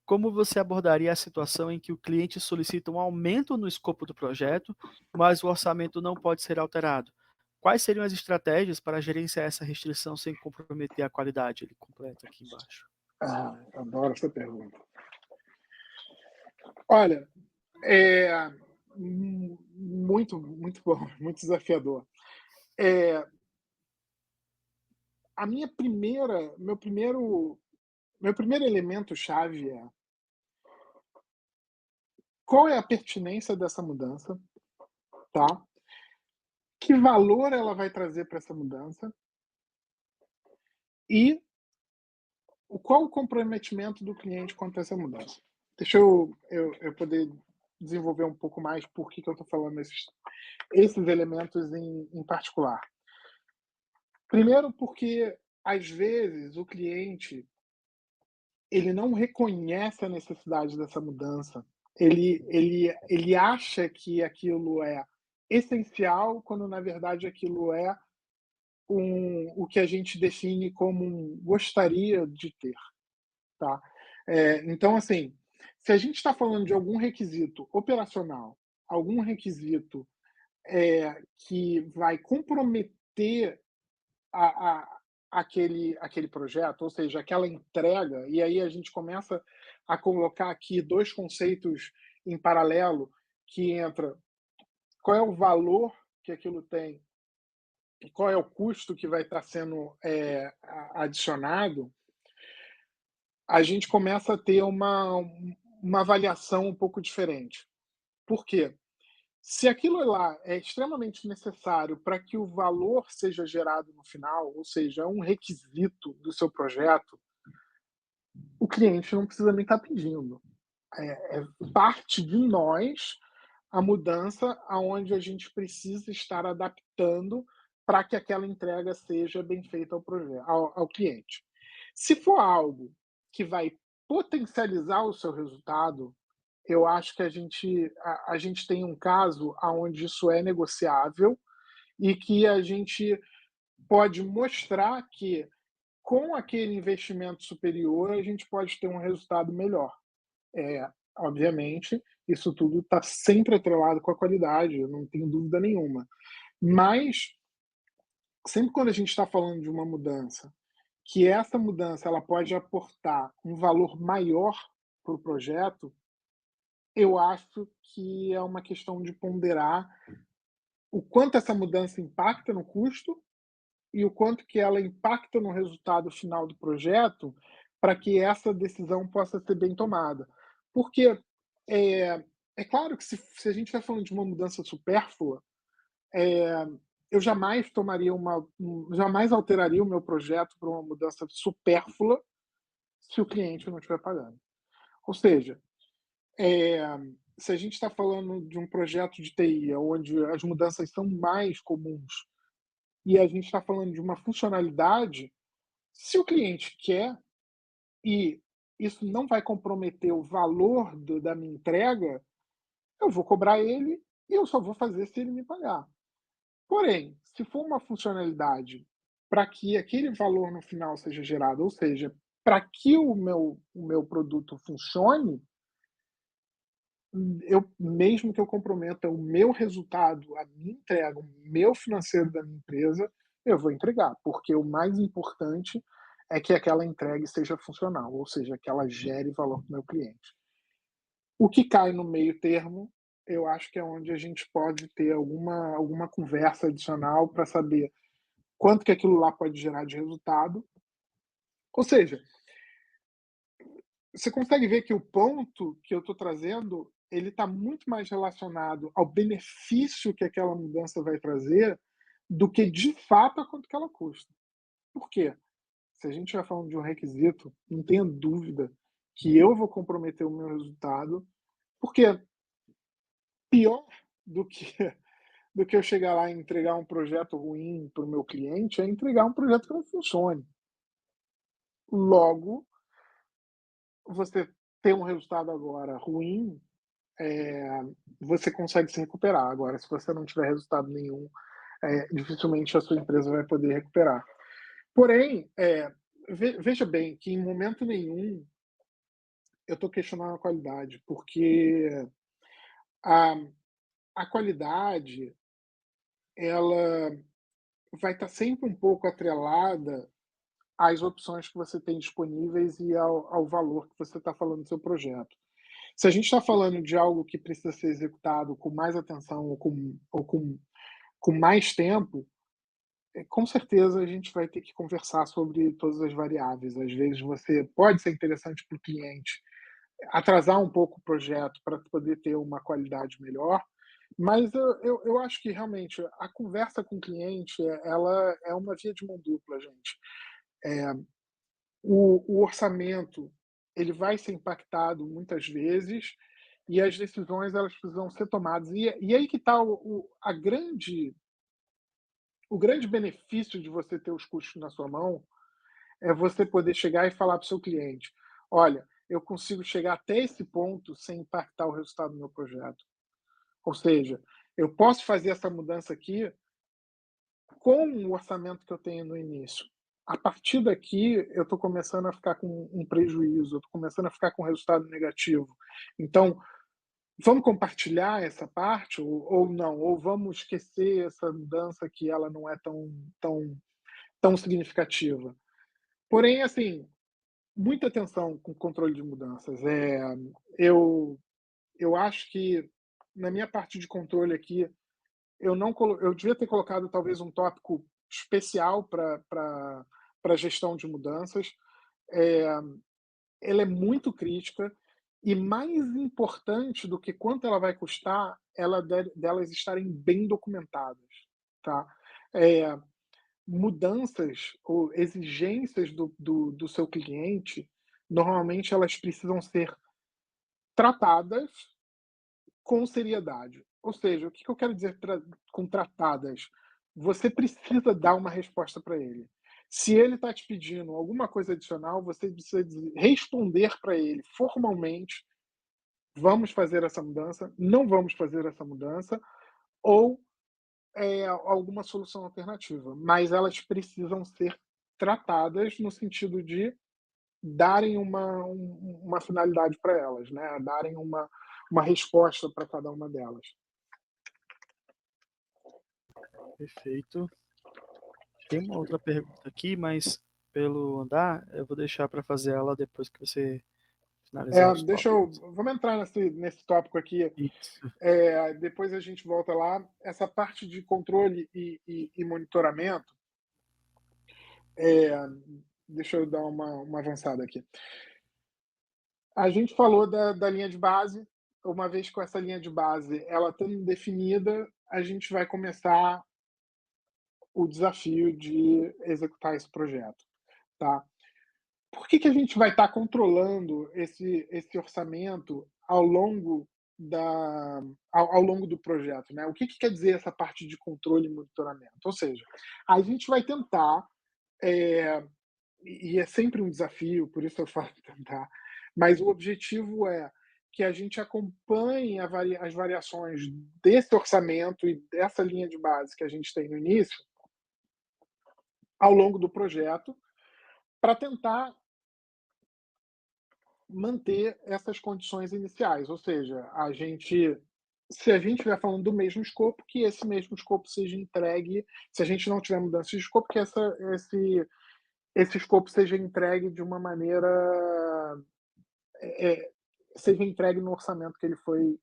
Como você abordaria a situação em que o cliente solicita um aumento no escopo do projeto, mas o orçamento não pode ser alterado? Quais seriam as estratégias para gerenciar essa restrição sem comprometer a qualidade? Ele completa aqui embaixo. Ah, adoro essa pergunta. Olha, é muito, muito bom, muito desafiador. É, a minha primeira, meu primeiro elemento chave é qual é a pertinência dessa mudança, tá? Que valor ela vai trazer para essa mudança e qual o comprometimento do cliente quanto a essa mudança. Deixa eu poder desenvolver um pouco mais por que eu estou falando esses elementos em particular. Primeiro, porque às vezes o cliente ele não reconhece a necessidade dessa mudança. Ele acha que aquilo é essencial, quando na verdade aquilo é o que a gente define como um gostaria de ter, tá? Então, assim, se a gente está falando de algum requisito operacional, algum requisito que vai comprometer aquele projeto, ou seja, aquela entrega, e aí a gente começa a colocar aqui dois conceitos em paralelo, que entra qual é o valor que aquilo tem qual é o custo que vai estar sendo adicionado, a gente começa a ter uma avaliação um pouco diferente. Por quê? Se aquilo lá é extremamente necessário para que o valor seja gerado no final, ou seja, é um requisito do seu projeto, o cliente não precisa nem estar pedindo. É parte de nós a mudança aonde a gente precisa estar adaptando para que aquela entrega seja bem feita ao cliente. Se for algo que vai potencializar o seu resultado, eu acho que a gente tem um caso aonde isso é negociável e que a gente pode mostrar que, com aquele investimento superior, a gente pode ter um resultado melhor. Obviamente, isso tudo está sempre atrelado com a qualidade, eu não tenho dúvida nenhuma. Mas, sempre quando a gente está falando de uma mudança, que essa mudança ela pode aportar um valor maior para o projeto, eu acho que é uma questão de ponderar o quanto essa mudança impacta no custo e o quanto que ela impacta no resultado final do projeto, para que essa decisão possa ser bem tomada. Porque é, é claro que se a gente estiver falando de uma mudança supérflua, eu jamais alteraria o meu projeto para uma mudança supérflua se o cliente não estiver pagando. Ou seja, é, se a gente está falando de um projeto de TI, onde as mudanças são mais comuns, e a gente está falando de uma funcionalidade, se o cliente quer e isso não vai comprometer o valor da minha entrega, eu vou cobrar ele e eu só vou fazer se ele me pagar. Porém, se for uma funcionalidade para que aquele valor no final seja gerado, ou seja, para que o meu produto funcione, mesmo que eu comprometa o meu resultado, a minha entrega, o meu financeiro da minha empresa, eu vou entregar, porque o mais importante é que aquela entrega seja funcional, ou seja, que ela gere valor para o meu cliente. O que cai no meio termo, eu acho que é onde a gente pode ter alguma conversa adicional para saber quanto que aquilo lá pode gerar de resultado. Ou seja, você consegue ver que o ponto que eu estou trazendo, ele está muito mais relacionado ao benefício que aquela mudança vai trazer, do que de fato a quanto que ela custa. Por quê? Se a gente estiver falando de um requisito, não tenha dúvida que eu vou comprometer o meu resultado, porque pior do que do que eu chegar lá e entregar um projeto ruim para o meu cliente é entregar um projeto que não funcione. Logo, você ter um resultado agora ruim, você consegue se recuperar. Agora, se você não tiver resultado nenhum, dificilmente a sua empresa vai poder recuperar. Porém, veja bem que em momento nenhum eu estou questionando a qualidade, porque a, a qualidade ela vai estar sempre um pouco atrelada às opções que você tem disponíveis e ao valor que você está falando do seu projeto. Se a gente está falando de algo que precisa ser executado com mais atenção ou com mais tempo, com certeza a gente vai ter que conversar sobre todas as variáveis. Às vezes você pode ser interessante para o cliente atrasar um pouco o projeto para poder ter uma qualidade melhor, mas eu acho que realmente a conversa com o cliente ela é uma via de mão dupla, gente. O orçamento ele vai ser impactado muitas vezes e as decisões elas precisam ser tomadas. E aí que está o grande benefício de você ter os custos na sua mão, é você poder chegar e falar para o seu cliente: "Olha, eu consigo chegar até esse ponto sem impactar o resultado do meu projeto". Ou seja, eu posso fazer essa mudança aqui com o orçamento que eu tenho no início. A partir daqui, eu estou começando a ficar com um prejuízo, eu estou começando a ficar com resultado negativo. Então, vamos compartilhar essa parte ou não? Ou vamos esquecer essa mudança que ela não é tão significativa? Porém, assim, muita atenção com o controle de mudanças. Eu, eu acho que, na minha parte de controle aqui, eu não colo eu devia ter colocado talvez um tópico especial para a gestão de mudanças. É, ela é muito crítica e mais importante do que quanto ela vai custar, delas estarem bem documentadas, tá? É, mudanças ou exigências do seu cliente, normalmente elas precisam ser tratadas com seriedade. Ou seja, o que eu quero dizer com tratadas? Você precisa dar uma resposta para ele. Se ele está te pedindo alguma coisa adicional, você precisa responder para ele formalmente: vamos fazer essa mudança, não vamos fazer essa mudança, ou alguma solução alternativa. Mas elas precisam ser tratadas no sentido de darem uma finalidade para elas, né? Darem uma resposta para cada uma delas. Perfeito. Tem uma outra pergunta aqui, mas pelo andar, eu vou deixar para fazer ela depois que você finalizar os tópicos. Vamos entrar nesse tópico aqui. Isso. Depois a gente volta lá. Essa parte de controle e monitoramento, é, deixa eu dar uma avançada aqui. A gente falou da linha de base. Uma vez com essa linha de base ela estando definida, a gente vai começar o desafio de executar esse projeto, tá? Por que a gente vai estar controlando esse orçamento ao longo do projeto, né? O que quer dizer essa parte de controle e monitoramento? Ou seja, a gente vai tentar, eh, e é sempre um desafio, por isso eu falo tentar, mas o objetivo é que a gente acompanhe as variações desse orçamento e dessa linha de base que a gente tem no início, ao longo do projeto, para tentar manter essas condições iniciais, ou seja, se a gente estiver falando do mesmo escopo, que esse mesmo escopo seja entregue, se a gente não tiver mudança de escopo, que esse escopo seja entregue de uma maneira, seja entregue no orçamento que ele foi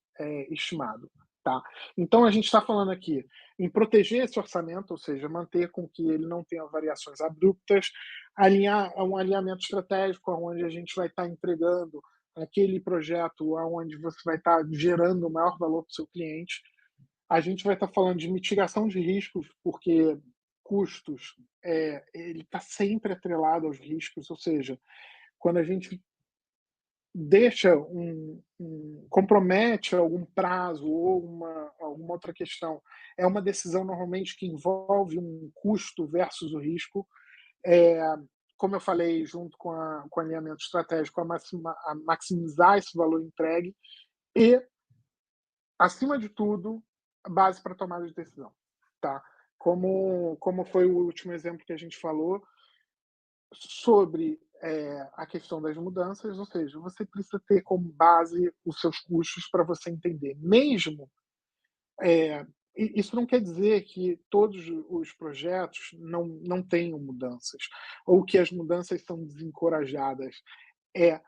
estimado. Tá? Então a gente está falando aqui em proteger esse orçamento, ou seja, manter com que ele não tenha variações abruptas, alinhar um alinhamento estratégico, onde a gente vai estar entregando aquele projeto onde você vai estar gerando o maior valor para o seu cliente. A gente vai estar falando de mitigação de riscos, porque custos, ele está sempre atrelado aos riscos, ou seja, quando a gente deixa compromete algum prazo ou alguma outra questão, é uma decisão normalmente que envolve um custo versus o risco. É, como eu falei, junto com o alinhamento estratégico, a maximizar esse valor entregue e, acima de tudo, a base para tomada de decisão. Tá? Como foi o último exemplo que a gente falou, sobre a questão das mudanças, ou seja, você precisa ter como base os seus custos para você entender. Mesmo, isso não quer dizer que todos os projetos não tenham mudanças, ou que as mudanças são desencorajadas. É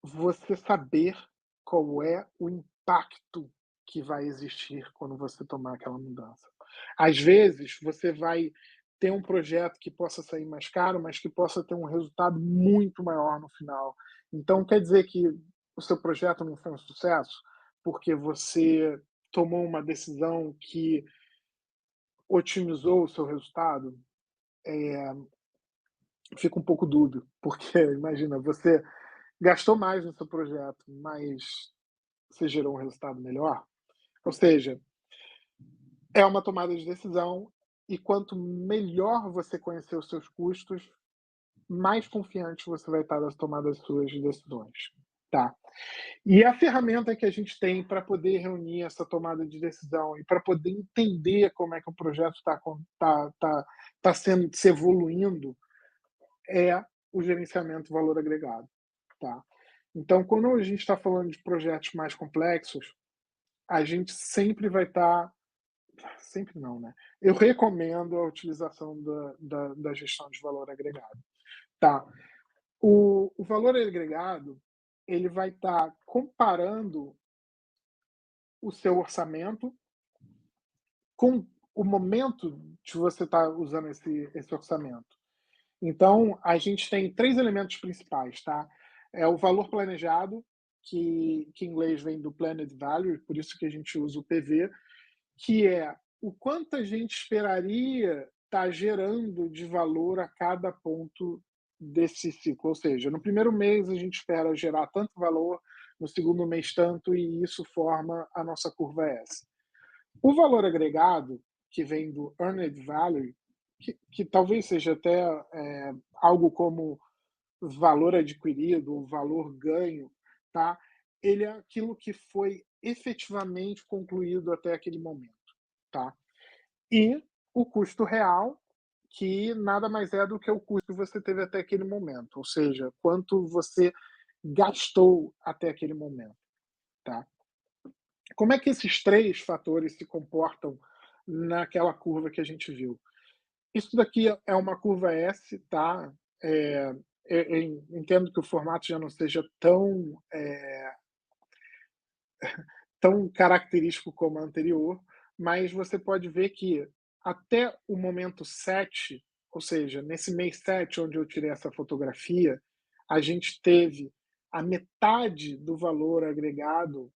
você saber qual é o impacto que vai existir quando você tomar aquela mudança. Às vezes, você vai ter um projeto que possa sair mais caro, mas que possa ter um resultado muito maior no final. Então, quer dizer que o seu projeto não foi um sucesso porque você tomou uma decisão que otimizou o seu resultado? Fica um pouco dúbio, porque imagina, você gastou mais no seu projeto, mas você gerou um resultado melhor. Ou seja, é uma tomada de decisão e quanto melhor você conhecer os seus custos, mais confiante você vai estar nas tomadas das suas decisões, tá? E a ferramenta que a gente tem para poder reunir essa tomada de decisão e para poder entender como é que o projeto está se evoluindo é o gerenciamento de valor agregado, tá? Então, quando a gente está falando de projetos mais complexos, a gente sempre vai estar. Sempre não, né? Eu recomendo a utilização da gestão de valor agregado. Tá. O valor agregado ele vai estar comparando o seu orçamento com o momento de você estar usando esse orçamento. Então, a gente tem 3 elementos principais, tá? É o valor planejado, que em inglês vem do Planned Value, por isso que a gente usa o PV, que é o quanto a gente esperaria estar gerando de valor a cada ponto desse ciclo. Ou seja, no primeiro mês a gente espera gerar tanto valor, no segundo mês tanto, e isso forma a nossa curva S. O valor agregado, que vem do Earned Value, que talvez seja até algo como valor adquirido ou valor ganho, tá? Ele é aquilo que foi efetivamente concluído até aquele momento, tá? E o custo real, que nada mais é do que o custo que você teve até aquele momento, ou seja, quanto você gastou até aquele momento, tá? Como é que esses 3 fatores se comportam naquela curva que a gente viu? Isso daqui é uma curva S, tá? Eu entendo que o formato já não seja tão característico como a anterior, mas você pode ver que até o momento 7, ou seja, nesse mês 7 onde eu tirei essa fotografia, a gente teve a metade do valor agregado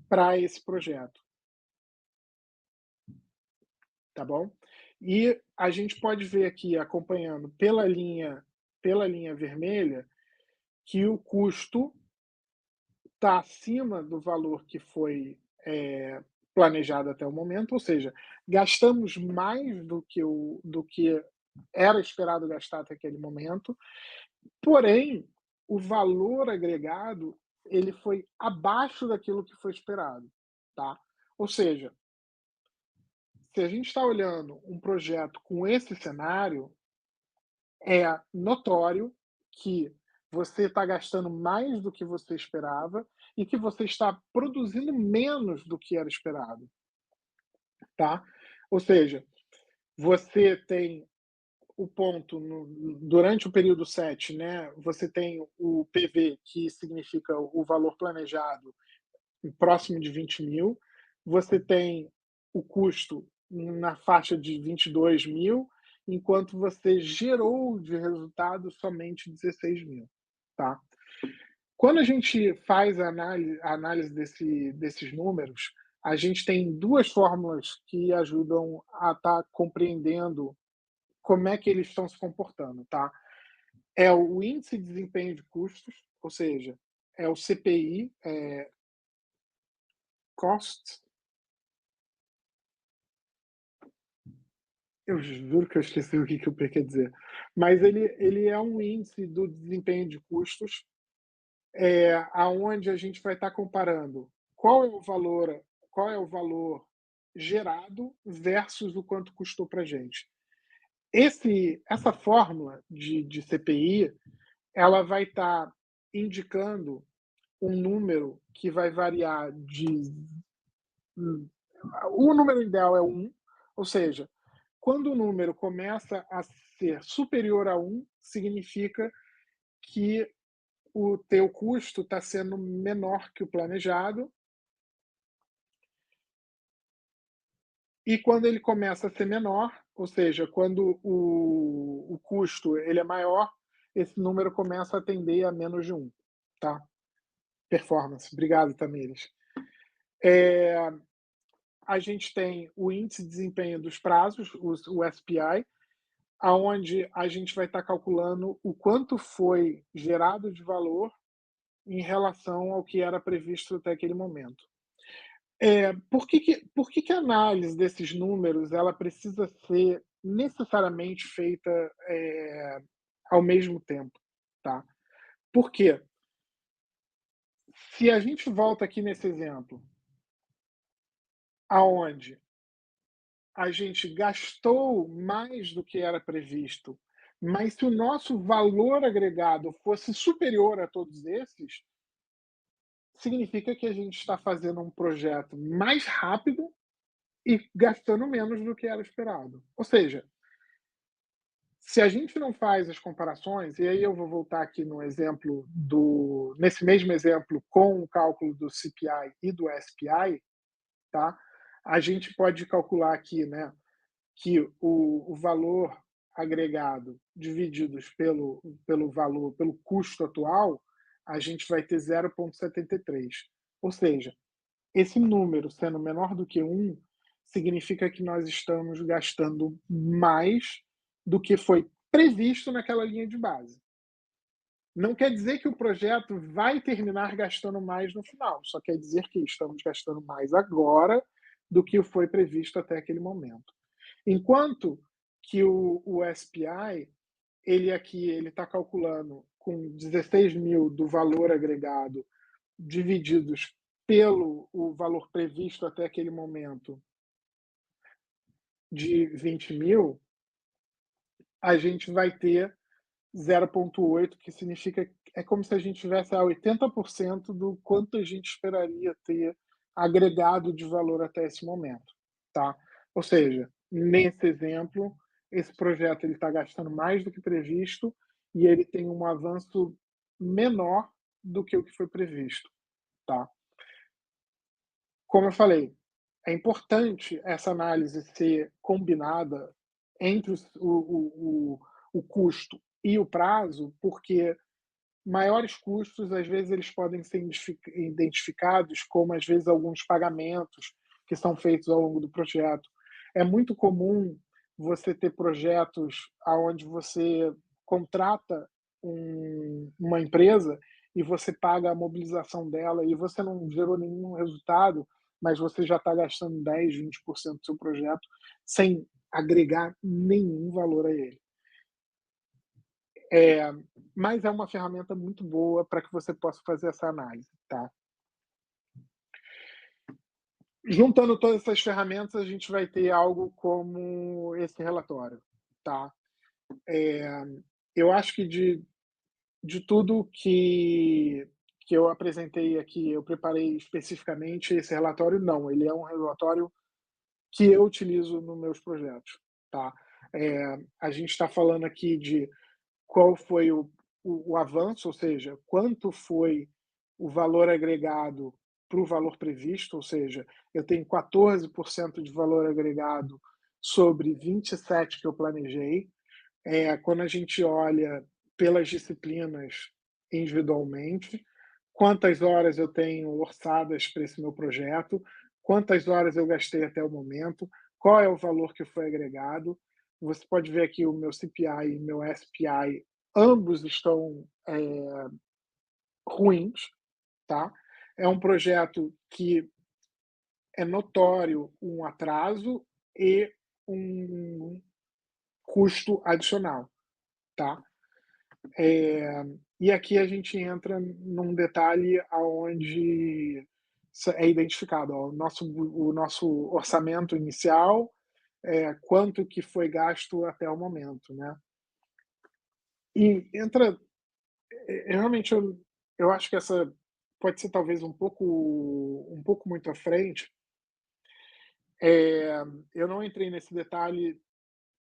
para esse projeto, tá bom? E a gente pode ver aqui, acompanhando pela linha vermelha, que o custo está acima do valor que foi planejado até o momento, ou seja, gastamos mais do que era esperado gastar até aquele momento, porém, o valor agregado ele foi abaixo daquilo que foi esperado, tá? Ou seja, se a gente está olhando um projeto com esse cenário, é notório que você está gastando mais do que você esperava e que você está produzindo menos do que era esperado, tá? Ou seja, você tem o ponto durante o período 7, né? Você tem o PV, que significa o valor planejado, próximo de 20.000. Você tem o custo na faixa de 22.000, enquanto você gerou de resultado somente 16.000, tá? Quando a gente faz a análise desses números, a gente tem duas fórmulas que ajudam a estar compreendendo como é que eles estão se comportando, tá? É o índice de desempenho de custos, ou seja, é o CPI, Cost. Eu juro que eu esqueci o que o P quer dizer. Mas ele é um índice do desempenho de custos, aonde a gente vai estar comparando qual é o valor gerado versus o quanto custou para a gente. Essa fórmula de CPI, ela vai estar indicando um número que vai variar o número ideal é 1, ou seja, quando o número começa a ser superior a 1, significa que o teu custo está sendo menor que o planejado. E quando ele começa a ser menor, ou seja, quando o custo ele é maior, esse número começa a tender a menos de 1, tá? Performance. Obrigado, Tamires. A gente tem o índice de desempenho dos prazos, o SPI, aonde a gente vai estar calculando o quanto foi gerado de valor em relação ao que era previsto até aquele momento. Por que a análise desses números ela precisa ser necessariamente feita ao mesmo tempo, tá? Por quê? Se a gente volta aqui nesse exemplo, aonde a gente gastou mais do que era previsto, mas se o nosso valor agregado fosse superior a todos esses, significa que a gente está fazendo um projeto mais rápido e gastando menos do que era esperado. Ou seja, se a gente não faz as comparações, e aí eu vou voltar aqui no exemplo nesse mesmo exemplo com o cálculo do CPI e do SPI, tá? a gente pode calcular aqui, né, que o valor agregado divididos pelo valor, pelo custo atual, a gente vai ter 0,73. Ou seja, esse número sendo menor do que 1, significa que nós estamos gastando mais do que foi previsto naquela linha de base. Não quer dizer que o projeto vai terminar gastando mais no final, só quer dizer que estamos gastando mais agora do que foi previsto até aquele momento. Enquanto que o SPI, ele aqui ele está calculando com 16.000 do valor agregado divididos pelo o valor previsto até aquele momento de 20.000, a gente vai ter 0,8, que significa é como se a gente tivesse a 80% do quanto a gente esperaria ter agregado de valor até esse momento, tá? Ou seja, nesse exemplo, esse projeto ele está gastando mais do que previsto e ele tem um avanço menor do que o que foi previsto, tá? Como eu falei, é importante essa análise ser combinada entre o custo e o prazo, porque maiores custos, às vezes, eles podem ser identificados como, às vezes, alguns pagamentos que são feitos ao longo do projeto. É muito comum você ter projetos onde você contrata uma empresa e você paga a mobilização dela e você não gerou nenhum resultado, mas você já está gastando 10, 20% do seu projeto sem agregar nenhum valor a ele. É, mas é uma ferramenta muito boa para que você possa fazer essa análise, tá? Juntando todas essas ferramentas, a gente vai ter algo como esse relatório, tá? Eu acho que de tudo que eu apresentei aqui, eu preparei especificamente esse relatório, não. Ele é um relatório que eu utilizo nos meus projetos, tá? A gente está falando aqui de qual foi o avanço, ou seja, quanto foi o valor agregado para o valor previsto, ou seja, eu tenho 14% de valor agregado sobre 27 que eu planejei. Quando a gente olha pelas disciplinas individualmente, quantas horas eu tenho orçadas para esse meu projeto, quantas horas eu gastei até o momento, qual é o valor que foi agregado. Você pode ver aqui o meu CPI e meu SPI, ambos estão ruins, tá? É um projeto que é notório um atraso e um custo adicional, tá? E aqui a gente entra num detalhe aonde é identificado, ó, o nosso orçamento inicial, quanto que foi gasto até o momento, né? E entra, realmente eu acho que essa pode ser talvez um pouco muito à frente. Eu não entrei nesse detalhe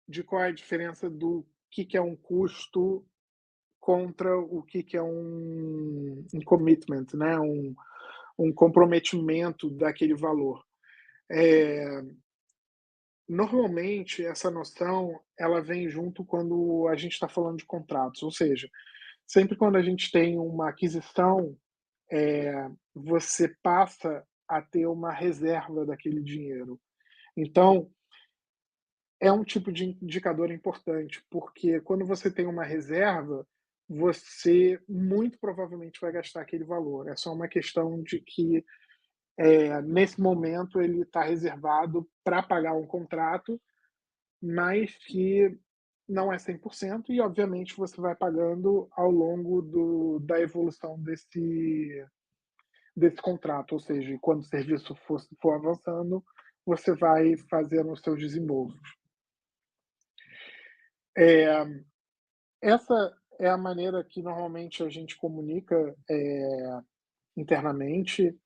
de qual é a diferença do que é um custo contra o que é um commitment, né, um comprometimento daquele valor. Eh, Normalmente essa noção ela vem junto quando a gente está falando de contratos, ou seja, sempre quando a gente tem uma aquisição, você passa a ter uma reserva daquele dinheiro. Então, é um tipo de indicador importante, porque quando você tem uma reserva, você muito provavelmente vai gastar aquele valor. É só uma questão de que, nesse momento, ele está reservado para pagar um contrato, mas que não é 100% e, obviamente, você vai pagando ao longo da evolução desse contrato. Ou seja, quando o serviço for avançando, você vai fazendo os seus desembolsos. É, Essa é a maneira que normalmente a gente comunica, internamente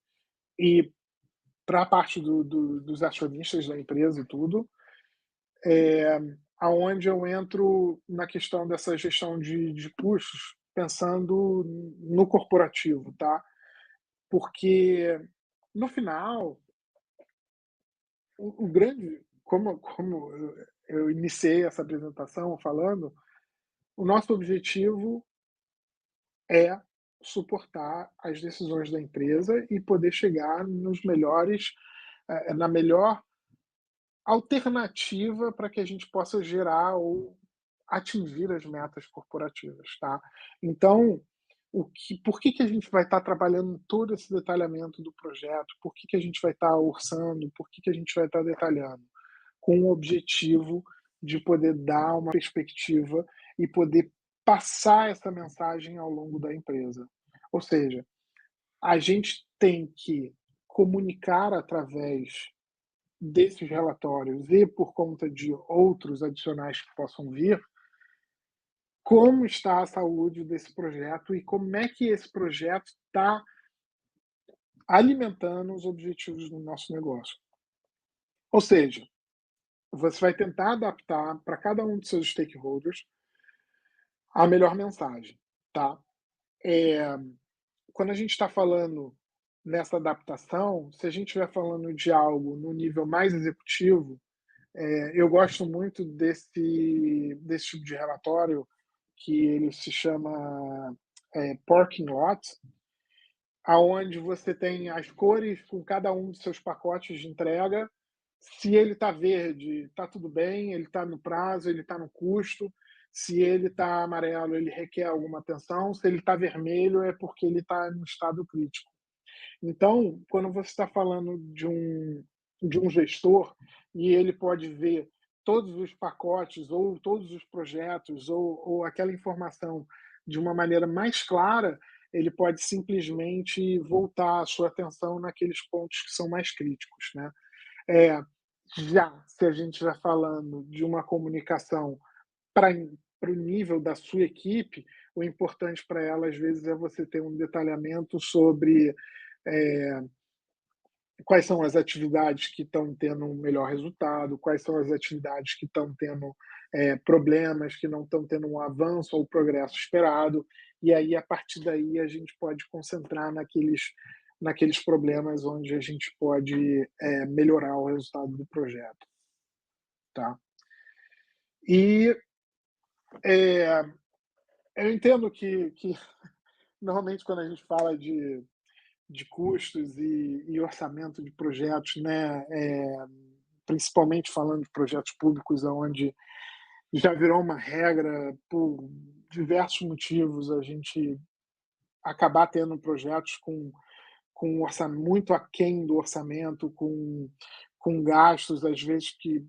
e para a parte dos acionistas da empresa e tudo, aonde eu entro na questão dessa gestão de custos, pensando no corporativo, tá? Porque no final o grande, como eu iniciei essa apresentação falando, o nosso objetivo é suportar as decisões da empresa e poder chegar nos melhores, na melhor alternativa para que a gente possa gerar ou atingir as metas corporativas, tá. Então, por que que a gente vai estar trabalhando todo esse detalhamento do projeto, por que que a gente vai estar orçando, por que que a gente vai estar detalhando? Com o objetivo de poder dar uma perspectiva e poder passar essa mensagem ao longo da empresa. Ou seja, a gente tem que comunicar através desses relatórios e por conta de outros adicionais que possam vir, como está a saúde desse projeto e como é que esse projeto está alimentando os objetivos do nosso negócio. Ou seja, você vai tentar adaptar para cada um dos seus stakeholders a melhor mensagem, tá? Eh, Quando a gente está falando nessa adaptação, se a gente estiver falando de algo no nível mais executivo, eu gosto muito desse tipo de relatório que ele se chama Parking Lot, aonde você tem as cores com cada um dos seus pacotes de entrega. Se ele está verde, está tudo bem, ele está no prazo, ele está no custo. Se ele está amarelo, ele requer alguma atenção. Se ele está vermelho, é porque ele está no estado crítico. Então, quando você está falando de um gestor e ele pode ver todos os pacotes ou todos os projetos ou aquela informação de uma maneira mais clara, ele pode simplesmente voltar a sua atenção naqueles pontos que são mais críticos, né? É, já se a gente estiver falando de uma comunicação para o nível da sua equipe, o importante para ela, às vezes, é você ter um detalhamento sobre eh, quais são as atividades que estão tendo um melhor resultado, quais são as atividades que estão tendo problemas, que não estão tendo um avanço ou progresso esperado, e aí, a partir daí, a gente pode concentrar naqueles problemas onde a gente pode melhorar o resultado do projeto, tá? E eh, eu entendo que normalmente quando a gente fala de custos e orçamento de projetos, né, principalmente falando de projetos públicos, onde já virou uma regra por diversos motivos a gente acabar tendo projetos com um orçamento muito aquém do orçamento, com gastos, às vezes, que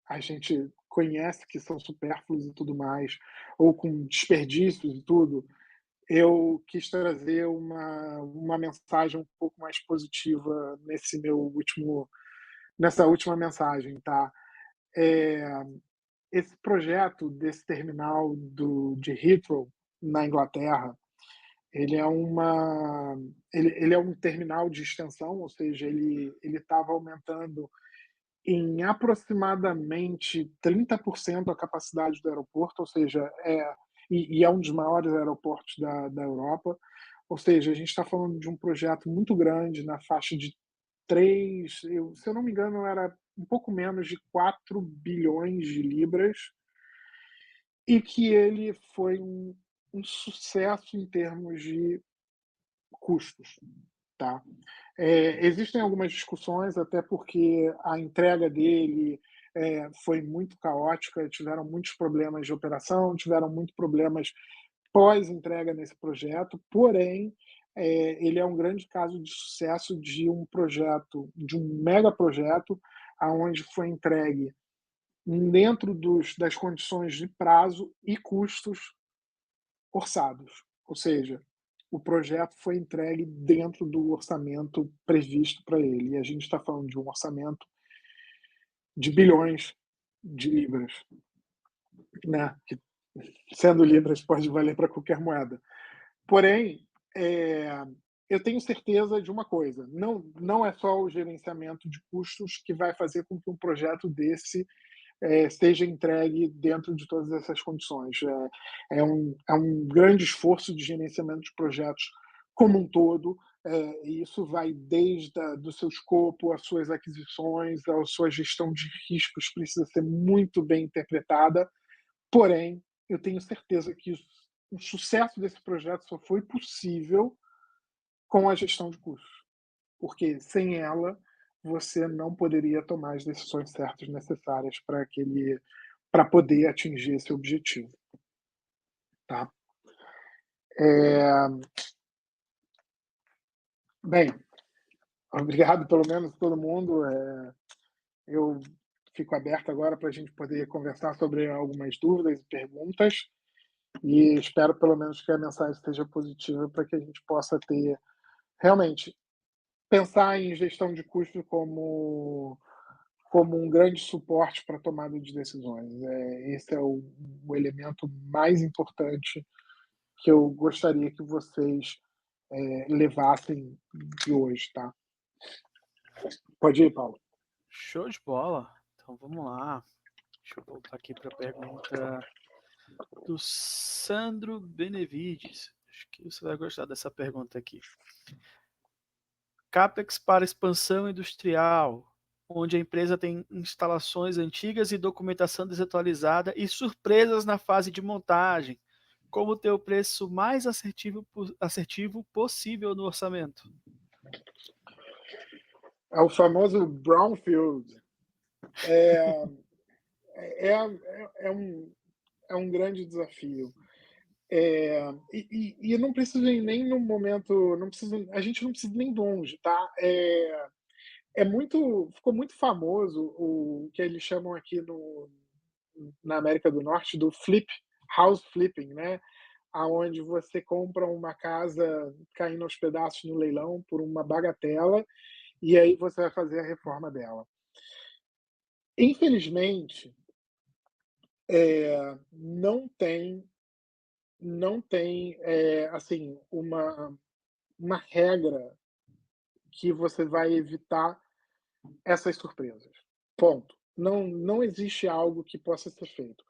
a gente conhece que são supérfluos e tudo mais, ou com desperdícios e tudo. Eu quis trazer uma mensagem um pouco mais positiva nessa última mensagem, tá? Eh, Esse projeto desse terminal de Heathrow, na Inglaterra, ele é uma ele é um terminal de extensão, ou seja, ele estava aumentando em aproximadamente 30% a capacidade do aeroporto, ou seja, é um dos maiores aeroportos da Europa. Ou seja, a gente está falando de um projeto muito grande, na faixa de 3, se eu não me engano, era um pouco menos de 4 bilhões de libras, e que ele foi um sucesso em termos de custos, tá? Existem algumas discussões, até porque a entrega dele foi muito caótica, tiveram muitos problemas de operação, tiveram muitos problemas pós-entrega nesse projeto, porém, ele é um grande caso de sucesso de um projeto, de um mega projeto, aonde foi entregue dentro das condições de prazo e custos orçados. Ou seja, o projeto foi entregue dentro do orçamento previsto para ele. E a gente está falando de um orçamento de bilhões de libras, né? Que, sendo libras, pode valer para qualquer moeda. Porém, eu tenho certeza de uma coisa: não é só o gerenciamento de custos que vai fazer com que um projeto desse seja entregue dentro de todas essas condições. É um grande esforço de gerenciamento de projetos como um todo, E isso vai desde do seu escopo, as suas aquisições, a sua gestão de riscos precisa ser muito bem interpretada, porém, eu tenho certeza que o sucesso desse projeto só foi possível com a gestão de custos, porque sem ela, você não poderia tomar as decisões certas necessárias para poder atingir esse objetivo, tá. Eh, bem, obrigado pelo menos todo mundo, eu fico aberto agora para a gente poder conversar sobre algumas dúvidas e perguntas, e espero pelo menos que a mensagem seja positiva para que a gente possa ter realmente pensar em gestão de custo como um grande suporte para a tomada de decisões. Esse é o elemento mais importante que eu gostaria que vocês levassem de hoje, tá? Pode ir, Paulo. Show de bola. Então vamos lá. Deixa eu voltar aqui para a pergunta do Sandro Benevides. Acho que você vai gostar dessa pergunta aqui. CAPEX para expansão industrial, onde a empresa tem instalações antigas e documentação desatualizada e surpresas na fase de montagem. Como ter o preço mais assertivo possível no orçamento? É o famoso brownfield. É, é um grande desafio. E não precisa ir nem no momento, não precisa, a gente não precisa ir nem longe, tá? Ficou muito famoso o que eles chamam aqui na América do Norte do house flipping, né? Aonde você compra uma casa caindo aos pedaços no leilão por uma bagatela e aí você vai fazer a reforma dela. Infelizmente, não tem assim uma regra que você vai evitar essas surpresas. Ponto. Não existe algo que possa ser feito.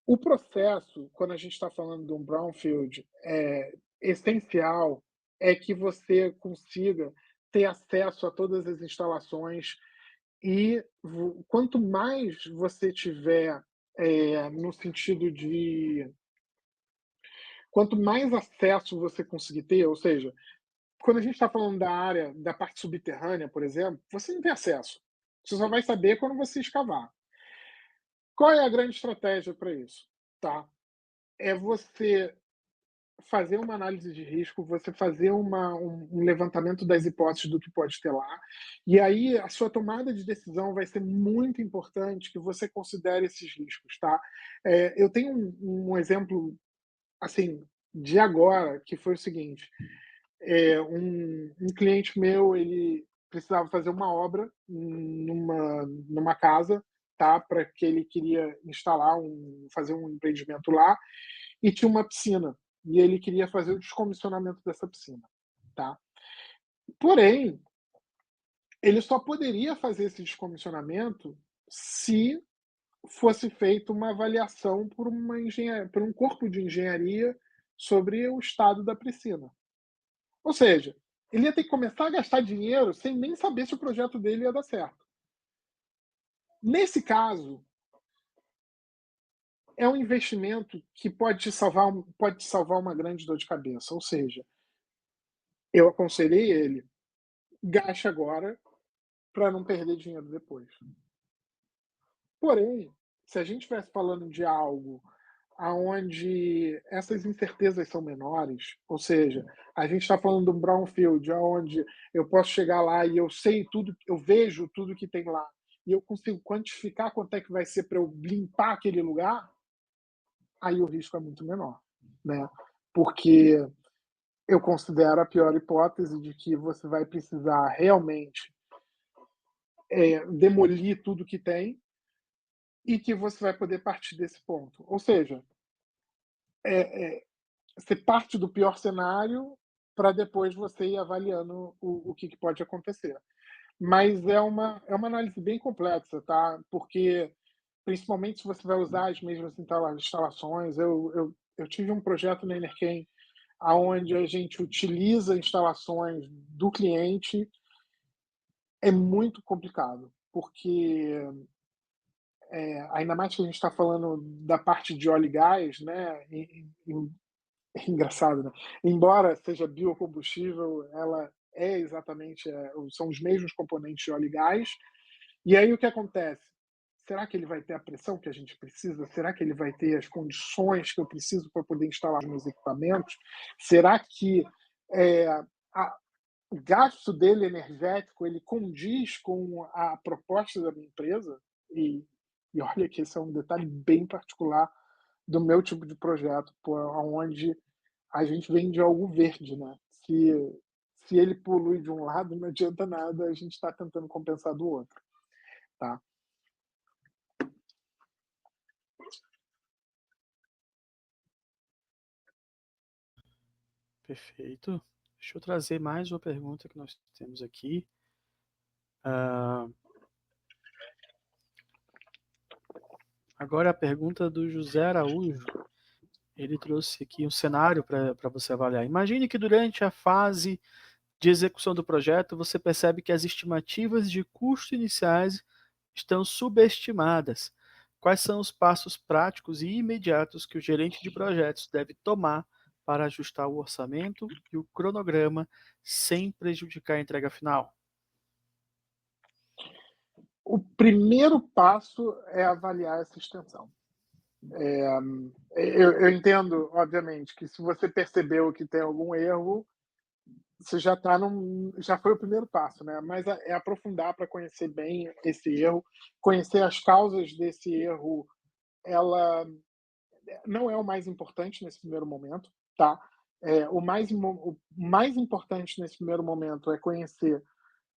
O processo, quando a gente está falando de um brownfield, essencial é que você consiga ter acesso a todas as instalações e quanto mais você tiver, no sentido de quanto mais acesso você conseguir ter, ou seja, quando a gente está falando da área da parte subterrânea, por exemplo, você não tem acesso. Você só vai saber quando você escavar. Qual é a grande estratégia para isso? Tá? É você fazer uma análise de risco, você fazer um levantamento das hipóteses do que pode ter lá, e aí a sua tomada de decisão vai ser muito importante que você considere esses riscos, tá? Eu tenho um exemplo, assim, de agora, que foi o seguinte, um cliente meu, ele precisava fazer uma obra numa casa, tá? Para que ele queria fazer um empreendimento lá, e tinha uma piscina, e ele queria fazer o descomissionamento dessa piscina, tá? Porém, ele só poderia fazer esse descomissionamento se fosse feita uma avaliação por um corpo de engenharia sobre o estado da piscina. Ou seja, ele ia ter que começar a gastar dinheiro sem nem saber se o projeto dele ia dar certo. Nesse caso, é um investimento que pode te salvar uma grande dor de cabeça. Ou seja, eu aconselhei ele, gaste agora para não perder dinheiro depois. Porém, se a gente estivesse falando de algo aonde essas incertezas são menores, ou seja, a gente está falando de um brownfield, aonde eu posso chegar lá e eu sei tudo, eu vejo tudo que tem lá, e eu consigo quantificar quanto é que vai ser para eu limpar aquele lugar, aí o risco é muito menor, né? Porque eu considero a pior hipótese de que você vai precisar realmente demolir tudo que tem e que você vai poder partir desse ponto. Ou seja, você parte do pior cenário para depois você ir avaliando o que pode acontecer. Mas é uma análise bem complexa, tá? Porque, principalmente se você vai usar as mesmas instalações, eu tive um projeto na Enerkem aonde a gente utiliza instalações do cliente, é muito complicado, porque ainda mais que a gente está falando da parte de óleo e gás, né? É engraçado, né? Embora seja biocombustível, ela é exatamente, são os mesmos componentes de óleo e gás. E aí o que acontece? Será que ele vai ter a pressão que a gente precisa? Será que ele vai ter as condições que eu preciso para poder instalar meus equipamentos? Será que é, o gasto dele energético ele condiz com a proposta da minha empresa? E olha que esse é um detalhe bem particular do meu tipo de projeto, onde a gente vende algo verde, né? Se ele polui de um lado, não adianta nada, a gente está tentando compensar do outro, tá? Perfeito. Deixa eu trazer mais uma pergunta que nós temos aqui. Ah, agora a pergunta do José Araújo. Ele trouxe aqui um cenário para você avaliar. Imagine que durante a fase de execução do projeto, você percebe que as estimativas de custo iniciais estão subestimadas. Quais são os passos práticos e imediatos que o gerente de projetos deve tomar para ajustar o orçamento e o cronograma sem prejudicar a entrega final? O primeiro passo é avaliar essa extensão. Eu entendo, obviamente, que se você percebeu que tem algum erro, você já foi o primeiro passo, né? Mas é aprofundar para conhecer bem esse erro, conhecer as causas desse erro. Ela não é o mais importante nesse primeiro momento, tá? O mais importante nesse primeiro momento é conhecer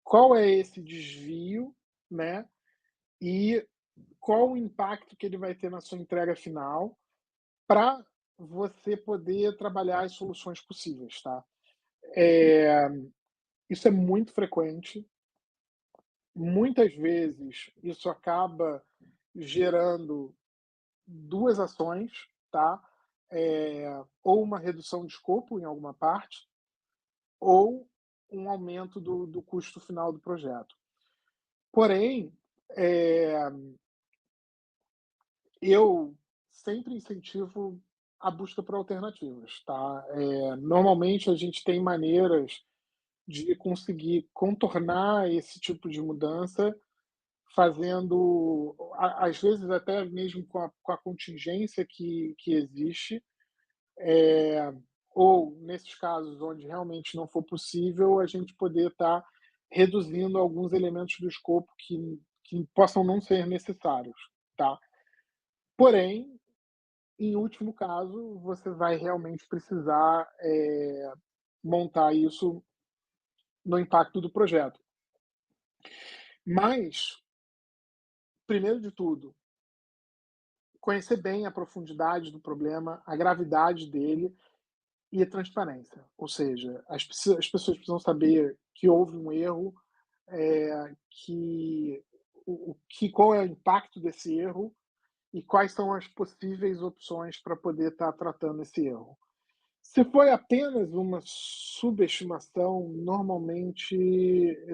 qual é esse desvio, né? E qual o impacto que ele vai ter na sua entrega final, para você poder trabalhar as soluções possíveis, tá? É, isso é muito frequente. Muitas vezes isso acaba gerando duas ações, tá? Ou uma redução de escopo em alguma parte, ou um aumento do custo final do projeto. Porém, é, eu sempre incentivo a busca por alternativas, tá? Normalmente a gente tem maneiras de conseguir contornar esse tipo de mudança, fazendo, às vezes até mesmo com a contingência que existe, ou nesses casos onde realmente não for possível, a gente poder estar reduzindo alguns elementos do escopo que possam não ser necessários, tá? Porém, em último caso, você vai realmente precisar montar isso no impacto do projeto. Mas, primeiro de tudo, conhecer bem a profundidade do problema, a gravidade dele e a transparência. Ou seja, as pessoas precisam saber que houve um erro, que qual é o impacto desse erro e quais são as possíveis opções para poder estar tratando esse erro. Se foi apenas uma subestimação, normalmente,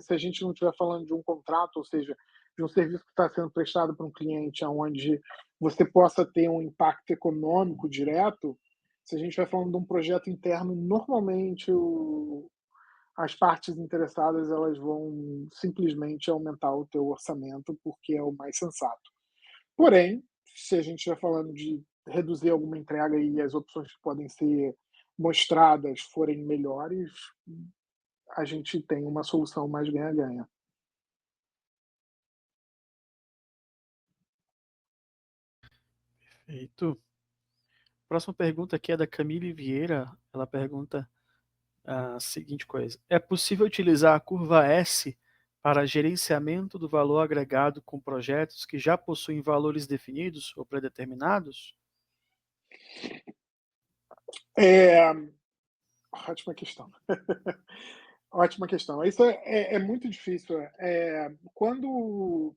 se a gente não estiver falando de um contrato, ou seja, de um serviço que está sendo prestado para um cliente, onde você possa ter um impacto econômico direto, se a gente estiver falando de um projeto interno, normalmente as partes interessadas elas vão simplesmente aumentar o teu orçamento, porque é o mais sensato. Porém, se a gente estiver falando de reduzir alguma entrega e as opções que podem ser mostradas forem melhores, a gente tem uma solução mais ganha-ganha. Perfeito. Próxima pergunta aqui é da Camille Vieira. Ela pergunta a seguinte coisa: é possível utilizar a curva S para gerenciamento do valor agregado com projetos que já possuem valores definidos ou predeterminados? É, ótima questão. Ótima questão. Isso é muito difícil. Quando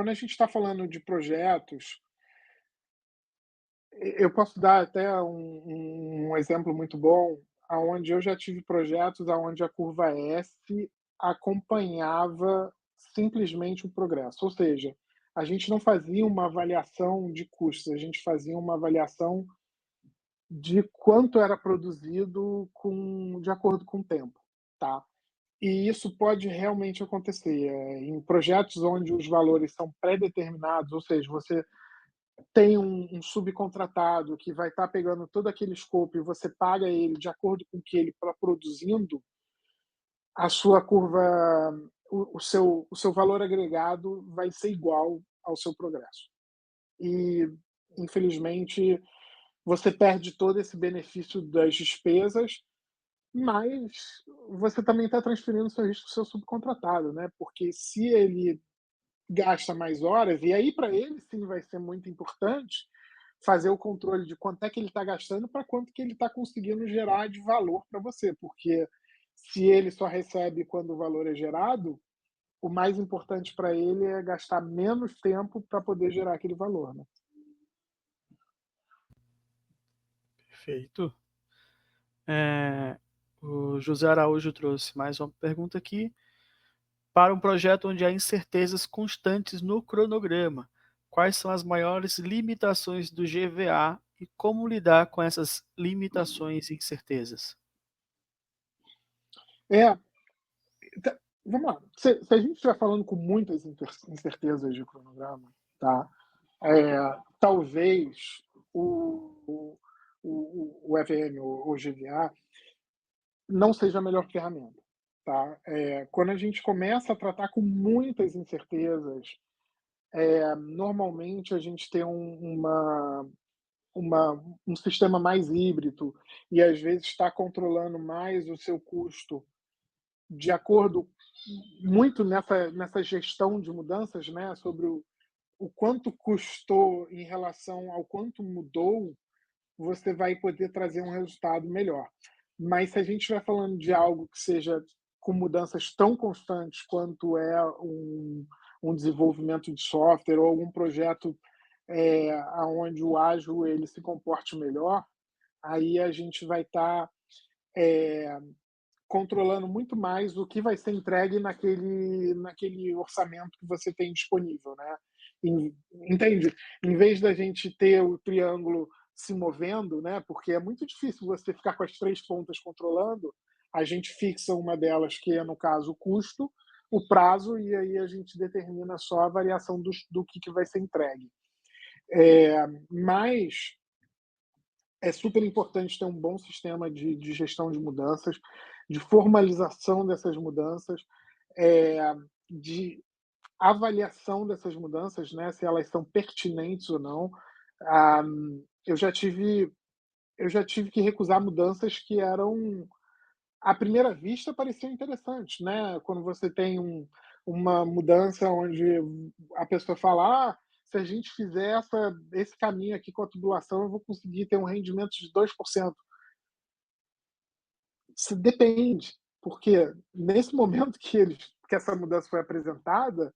a gente está falando de projetos, Eu posso dar até um exemplo muito bom, aonde eu já tive projetos aonde a curva S acompanhava simplesmente o progresso, ou seja, a gente não fazia uma avaliação de custos, a gente fazia uma avaliação de quanto era produzido de acordo com o tempo, tá. E isso pode realmente acontecer, em projetos onde os valores são pré-determinados, ou seja, você tem um subcontratado que vai estar pegando todo aquele escopo e você paga ele de acordo com o que ele está produzindo, a sua curva, o seu valor agregado vai ser igual ao seu progresso. E, infelizmente, você perde todo esse benefício das despesas, mas você também está transferindo seu risco para o seu subcontratado, né? Porque se ele gasta mais horas, e aí para ele sim vai ser muito importante fazer o controle de quanto é que ele está gastando para quanto que ele está conseguindo gerar de valor para você, porque se ele só recebe quando o valor é gerado, o mais importante para ele é gastar menos tempo para poder gerar aquele valor, né? Perfeito. O José Araújo trouxe mais uma pergunta aqui. Para um projeto onde há incertezas constantes no cronograma, quais são as maiores limitações do GVA e como lidar com essas limitações e incertezas? É, vamos lá. Se a gente estiver falando com muitas incertezas de cronograma, tá? Talvez o EVM, o GVA, não seja a melhor ferramenta, tá? Quando a gente começa a tratar com muitas incertezas, normalmente a gente tem um sistema mais híbrido e às vezes está controlando mais o seu custo de acordo muito nessa gestão de mudanças, né, sobre o quanto custou em relação ao quanto mudou, você vai poder trazer um resultado melhor. Mas se a gente estiver falando de algo que seja com mudanças tão constantes quanto é um desenvolvimento de software ou algum projeto aonde o ágil ele se comporte melhor, aí a gente vai estar controlando muito mais o que vai ser entregue naquele orçamento que você tem disponível, né? Entende? Em vez da gente ter o triângulo se movendo, né? Porque é muito difícil você ficar com as três pontas controlando. A gente fixa uma delas, que é, no caso, o custo, o prazo, e aí a gente determina só a variação do que vai ser entregue. Mas é super importante ter um bom sistema de gestão de mudanças, de formalização dessas mudanças, é, de avaliação dessas mudanças, né, se elas são pertinentes ou não. Ah, eu já tive eu já tive que recusar mudanças que eram, à primeira vista, pareciam interessantes, né? Quando você tem uma mudança onde a pessoa fala: "Ah, se a gente fizer esse caminho aqui com a tubulação, eu vou conseguir ter um rendimento de 2%". Se depende, porque nesse momento que essa mudança foi apresentada,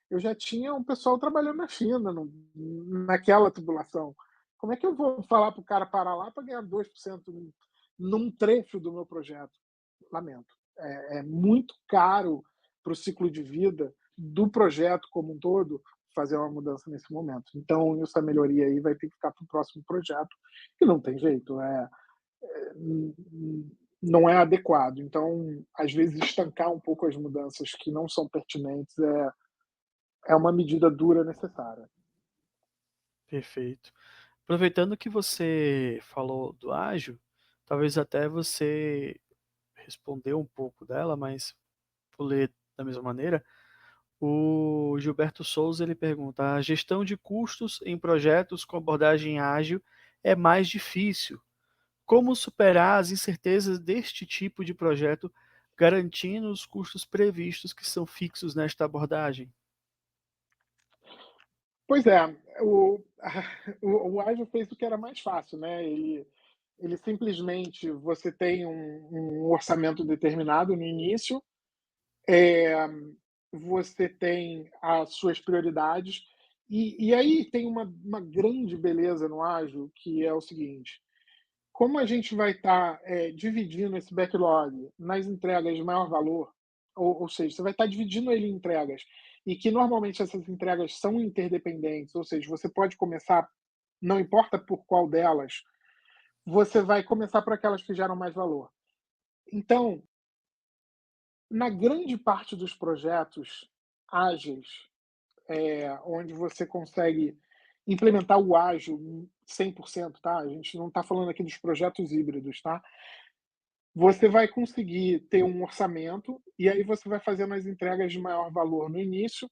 eu já tinha um pessoal trabalhando na China, naquela tubulação. Como é que eu vou falar para o cara parar lá para ganhar 2% num trecho do meu projeto? Lamento. É muito caro para o ciclo de vida do projeto como um todo fazer uma mudança nesse momento. Então, essa melhoria aí vai ter que ficar para o próximo projeto, e não tem jeito. Não é adequado. Então, às vezes, estancar um pouco as mudanças que não são pertinentes é uma medida dura necessária. Perfeito. Aproveitando que você falou do ágil, talvez até você respondeu um pouco dela, mas vou ler da mesma maneira. O Gilberto Souza ele pergunta: a gestão de custos em projetos com abordagem ágil é mais difícil. Como superar as incertezas deste tipo de projeto, garantindo os custos previstos que são fixos nesta abordagem? Pois é, o o ágil fez o que era mais fácil, né, ele simplesmente você tem um orçamento determinado no início, eh, você tem as suas prioridades E aí tem uma grande beleza no ágil, que é o seguinte: como a gente vai estar dividindo esse backlog nas entregas de maior valor, ou seja, você vai estar dividindo ele em entregas, e que normalmente essas entregas são interdependentes, ou seja, você pode começar, não importa por qual delas, você vai começar por aquelas que geram mais valor. Então, na grande parte dos projetos ágeis, onde você consegue implementar o ágil 100%, tá? A gente não está falando aqui dos projetos híbridos, tá? Você vai conseguir ter um orçamento e aí você vai fazendo as entregas de maior valor no início.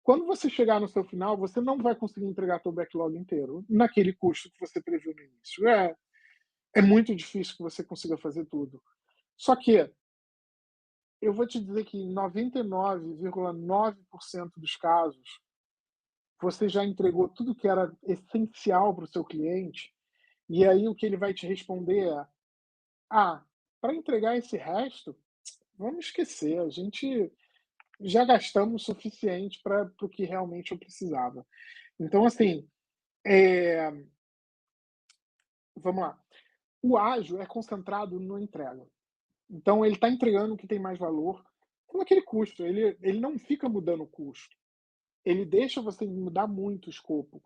Quando você chegar no seu final, você não vai conseguir entregar todo o backlog inteiro naquele custo que você previu no início. É muito difícil que você consiga fazer tudo. Só que eu vou te dizer que em 99,9% dos casos, você já entregou tudo que era essencial para o seu cliente, e aí o que ele vai te responder é: "Ah, para entregar esse resto, vamos esquecer, a gente já gastamos o suficiente para o que realmente eu precisava". Então, assim, eh, vamos lá, o ágil é concentrado na entrega. Então ele está entregando o que tem mais valor com aquele custo, ele não fica mudando o custo. Ele deixa você mudar muito o escopo,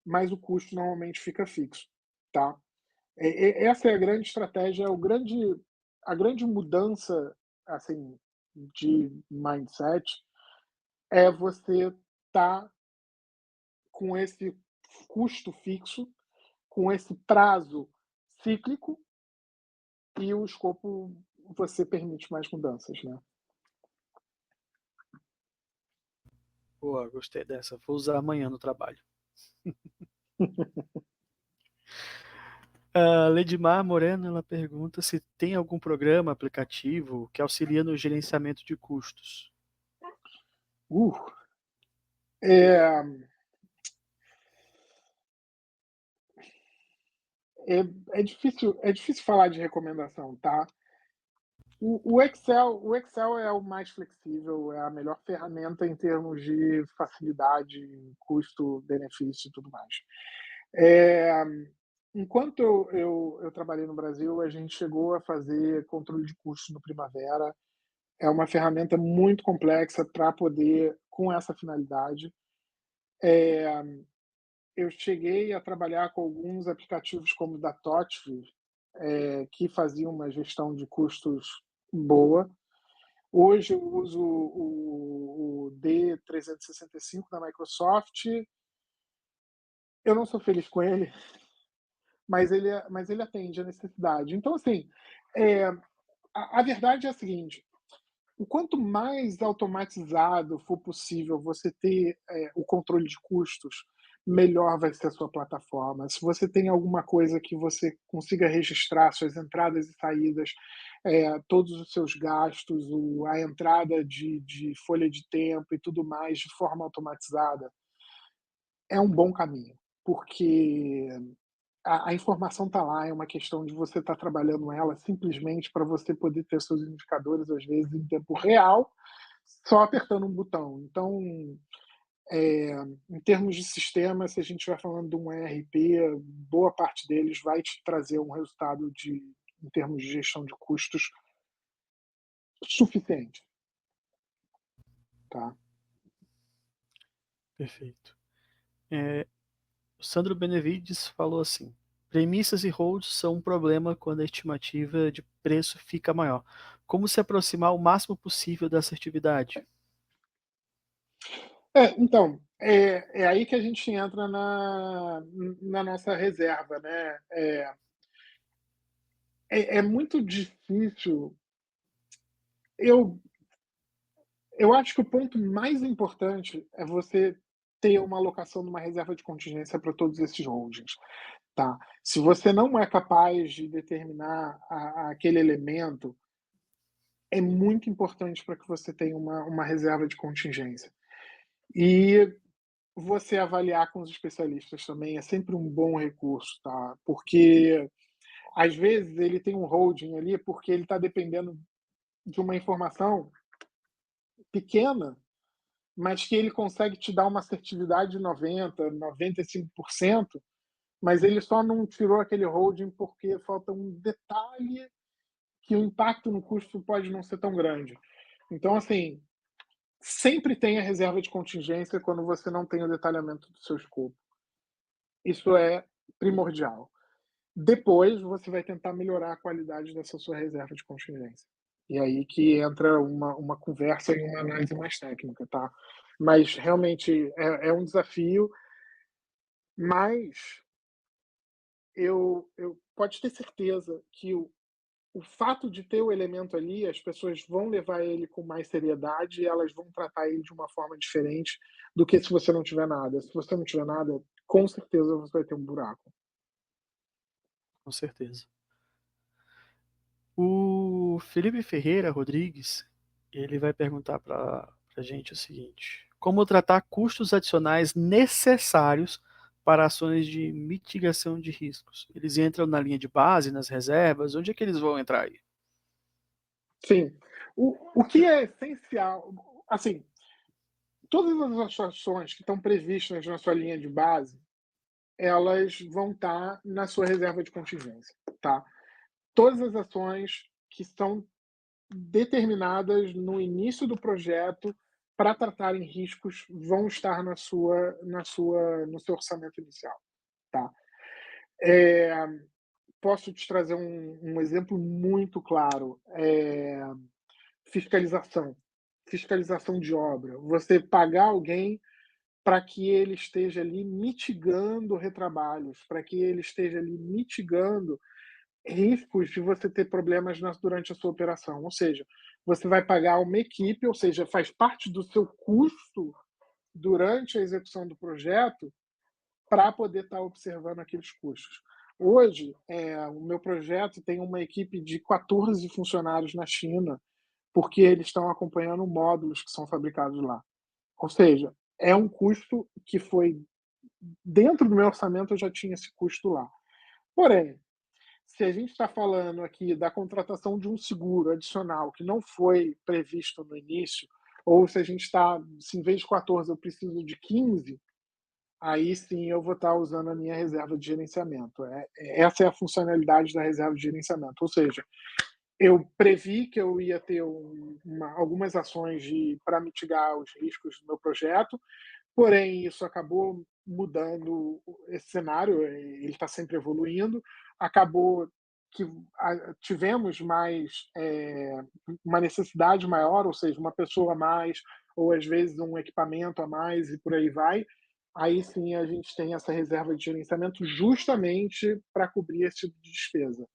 mas o custo normalmente fica fixo, tá? Essa é a grande estratégia, a grande mudança, assim, de mindset, é você tá com esse custo fixo, com esse prazo cíclico e o escopo você permite mais mudanças, né. Boa, gostei dessa. Vou usar amanhã no trabalho. A Ledmar Moreno, ela pergunta se tem algum programa, aplicativo que auxilia no gerenciamento de custos. Uh, é é difícil falar de recomendação, tá. O Excel é o mais flexível, é a melhor ferramenta em termos de facilidade, custo-benefício e tudo mais. Eh, enquanto eu trabalhei no Brasil, a gente chegou a fazer controle de custos no Primavera. É uma ferramenta muito complexa para poder com essa finalidade. Eu cheguei a trabalhar com alguns aplicativos como o da Totvi, que faziam uma gestão de custos boa. Hoje eu uso o D365 da Microsoft. Eu não sou feliz com ele, mas ele atende a necessidade. Então, assim, eh, a verdade é a seguinte: o quanto mais automatizado for possível você ter o controle de custos, melhor vai ser a sua plataforma. Se você tem alguma coisa que você consiga registrar suas entradas e saídas, todos os seus gastos, a entrada de folha de tempo e tudo mais de forma automatizada, é um bom caminho, porque a informação está lá, é uma questão de você estar trabalhando ela simplesmente para você poder ter seus indicadores, às vezes, em tempo real, só apertando um botão. Então, eh, em termos de sistema, se a gente estiver falando de um ERP, boa parte deles vai te trazer um resultado em termos de gestão de custos suficiente, tá? Perfeito. O Sandro Benevides falou assim: premissas e holds são um problema quando a estimativa de preço fica maior. Como se aproximar o máximo possível da assertividade? Então, é aí que a gente entra na nossa reserva, né? É muito difícil. Eu Eu acho que o ponto mais importante é você ter uma alocação numa reserva de contingência para todos esses holdings, tá. Se você não é capaz de determinar aquele elemento, é muito importante para que você tenha uma reserva de contingência. E você avaliar com os especialistas também é sempre um bom recurso, tá, porque às vezes ele tem um holding ali, porque ele está dependendo de uma informação pequena, mas que ele consegue te dar uma assertividade de 90, 95%, mas ele só não tirou aquele holding porque falta um detalhe que o impacto no custo pode não ser tão grande. Então, assim, sempre tenha reserva de contingência quando você não tem o detalhamento do seu escopo. Isso é primordial. Depois você vai tentar melhorar a qualidade dessa sua reserva de contingência. E aí que entra uma conversa e uma análise mais técnica, tá? Mas realmente é um desafio, mas eu pode ter certeza que o fato de ter o elemento ali, as pessoas vão levar ele com mais seriedade e elas vão tratar ele de uma forma diferente do que se você não tiver nada. Se você não tiver nada, com certeza você vai ter um buraco. Com certeza. O Felipe Ferreira Rodrigues, ele vai perguntar para a gente o seguinte: como tratar custos adicionais necessários para ações de mitigação de riscos? Eles entram na linha de base, nas reservas? Onde é que eles vão entrar aí? Sim. O que é essencial, assim, todas as ações que estão previstas na sua linha de base, elas vão estar na sua reserva de contingência, tá? Todas as ações que são determinadas no início do projeto para tratarem riscos vão estar no seu orçamento inicial, tá? Eh, Posso te trazer um exemplo muito claro, fiscalização. Fiscalização de obra. Você pagar alguém para que ele esteja ali mitigando retrabalhos, para que ele esteja ali mitigando riscos de você ter problemas durante a sua operação. Ou seja, você vai pagar uma equipe, ou seja, faz parte do seu custo durante a execução do projeto para poder estar observando aqueles custos. Hoje, o meu projeto tem uma equipe de 14 funcionários na China, porque eles estão acompanhando módulos que são fabricados lá. Ou seja, é um custo que foi dentro do meu orçamento, eu já tinha esse custo lá. Porém, se a gente está falando aqui da contratação de um seguro adicional que não foi previsto no início, ou se a gente está, se em vez de 14 eu preciso de 15, aí sim eu vou estar usando a minha reserva de gerenciamento. Essa é a funcionalidade da reserva de gerenciamento. Ou seja, eu previ que eu ia ter algumas ações para mitigar os riscos do meu projeto, porém isso acabou mudando esse cenário, ele está sempre evoluindo, acabou que tivemos mais uma necessidade maior, ou seja, uma pessoa a mais, ou às vezes um equipamento a mais e por aí vai. Aí sim a gente tem essa reserva de gerenciamento justamente para cobrir esse tipo de despesa.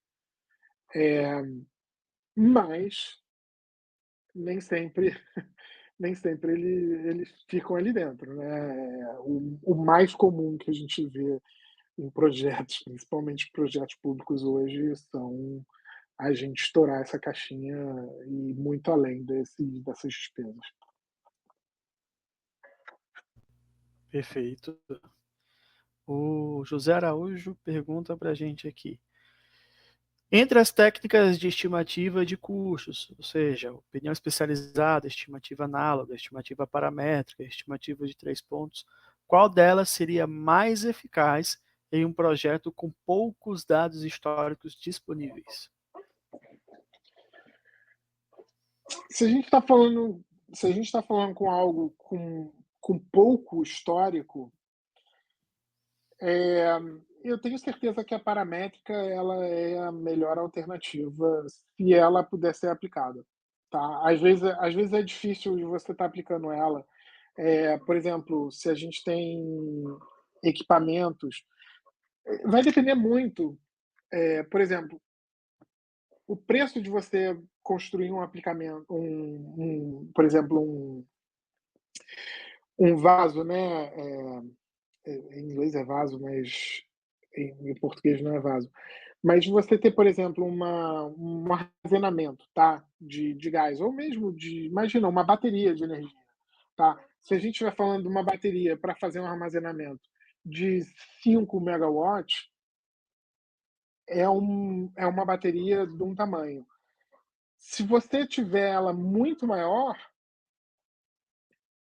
Mas nem sempre nem sempre eles ficam ali dentro, né. O mais comum que a gente vê em projetos, principalmente projetos públicos hoje, são a gente estourar essa caixinha e ir muito além dessas despesas. Perfeito. O José Araújo pergunta para a gente aqui: entre as técnicas de estimativa de custos, ou seja, opinião especializada, estimativa análoga, estimativa paramétrica, estimativa de 3 pontos, qual delas seria mais eficaz em um projeto com poucos dados históricos disponíveis? Se a gente está falando se a gente está falando com algo com pouco histórico, eh, eu tenho certeza que a paramétrica ela é a melhor alternativa se ela puder ser aplicada, tá. Às vezes é difícil de você estar aplicando ela, por exemplo, se a gente tem equipamentos, vai depender muito, por exemplo, o preço de você construir um aplicamento, por exemplo, um vaso, né, em inglês é vaso, mas em português não é vaso. Mas você ter, por exemplo, um armazenamento, tá, de gás, ou mesmo imagina, uma bateria de energia, tá. Se a gente estiver falando de uma bateria para fazer um armazenamento de 5 megawatts, é uma bateria de um tamanho. Se você tiver ela muito maior,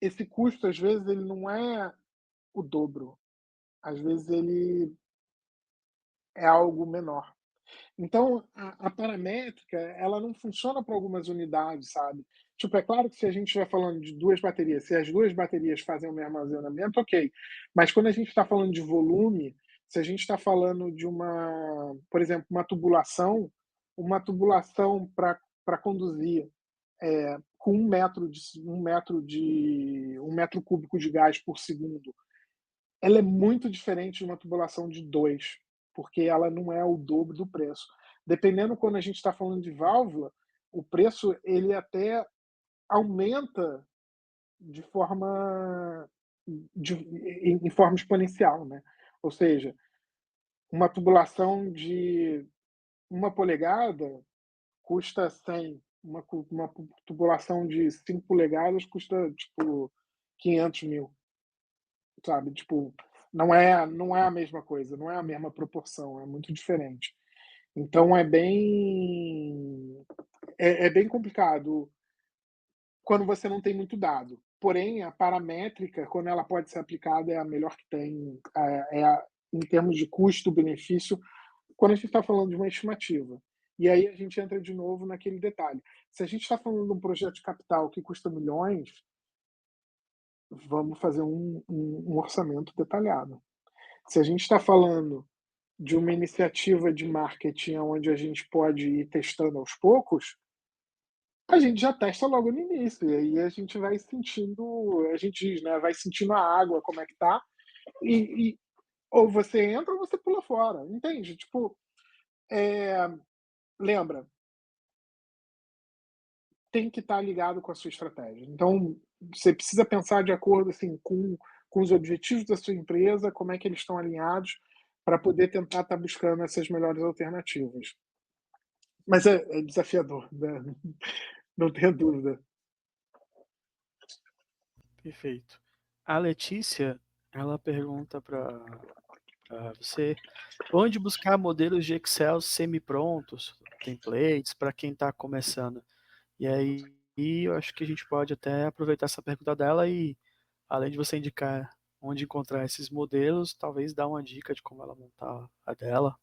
esse custo, às vezes, ele não é o dobro, às vezes ele é algo menor. Então, a paramétrica, ela não funciona para algumas unidades, sabe. Tipo, é claro que se a gente estiver falando de 2 baterias, se as 2 baterias fazem o mesmo armazenamento, ok. Mas quando a gente está falando de volume, se a gente está falando de uma, por exemplo, uma tubulação para conduzir, com 1 metro cúbico de gás por segundo, ela é muito diferente de uma tubulação de 2, porque ela não é o dobro do preço. Dependendo, quando a gente está falando de válvula, o preço ele até aumenta de forma em forma exponencial, né. Ou seja, uma tubulação de 1 polegada custa 100, uma tubulação de 5 polegadas custa, tipo, 500.000. Sabe, tipo, não é a mesma coisa, não é a mesma proporção, é muito diferente. Então é bem complicado quando você não tem muito dado. Porém, a paramétrica, quando ela pode ser aplicada, é a melhor que tem, em termos de custo-benefício, quando a gente está falando de uma estimativa. E aí a gente entra de novo naquele detalhe. Se a gente está falando de um projeto de capital que custa milhões, vamos fazer um orçamento detalhado. Se a gente está falando de uma iniciativa de marketing onde a gente pode ir testando aos poucos, a gente já testa logo no início, e aí a gente vai sentindo, a gente diz, né, vai sentindo a água como é que tá, e ou você entra ou você pula fora, entende? Tipo, eh, lembra, tem que estar ligado com a sua estratégia. Então, você precisa pensar de acordo, assim, com os objetivos da sua empresa, como é que eles estão alinhados, para poder tentar estar buscando essas melhores alternativas. Mas é desafiador, né, não tenha dúvida. Perfeito. A Letícia, ela pergunta para você onde buscar modelos de Excel semi-prontos, templates, para quem está começando. E aí eu acho que a gente pode até aproveitar essa pergunta dela e, além de você indicar onde encontrar esses modelos, talvez dar uma dica de como ela montar a dela.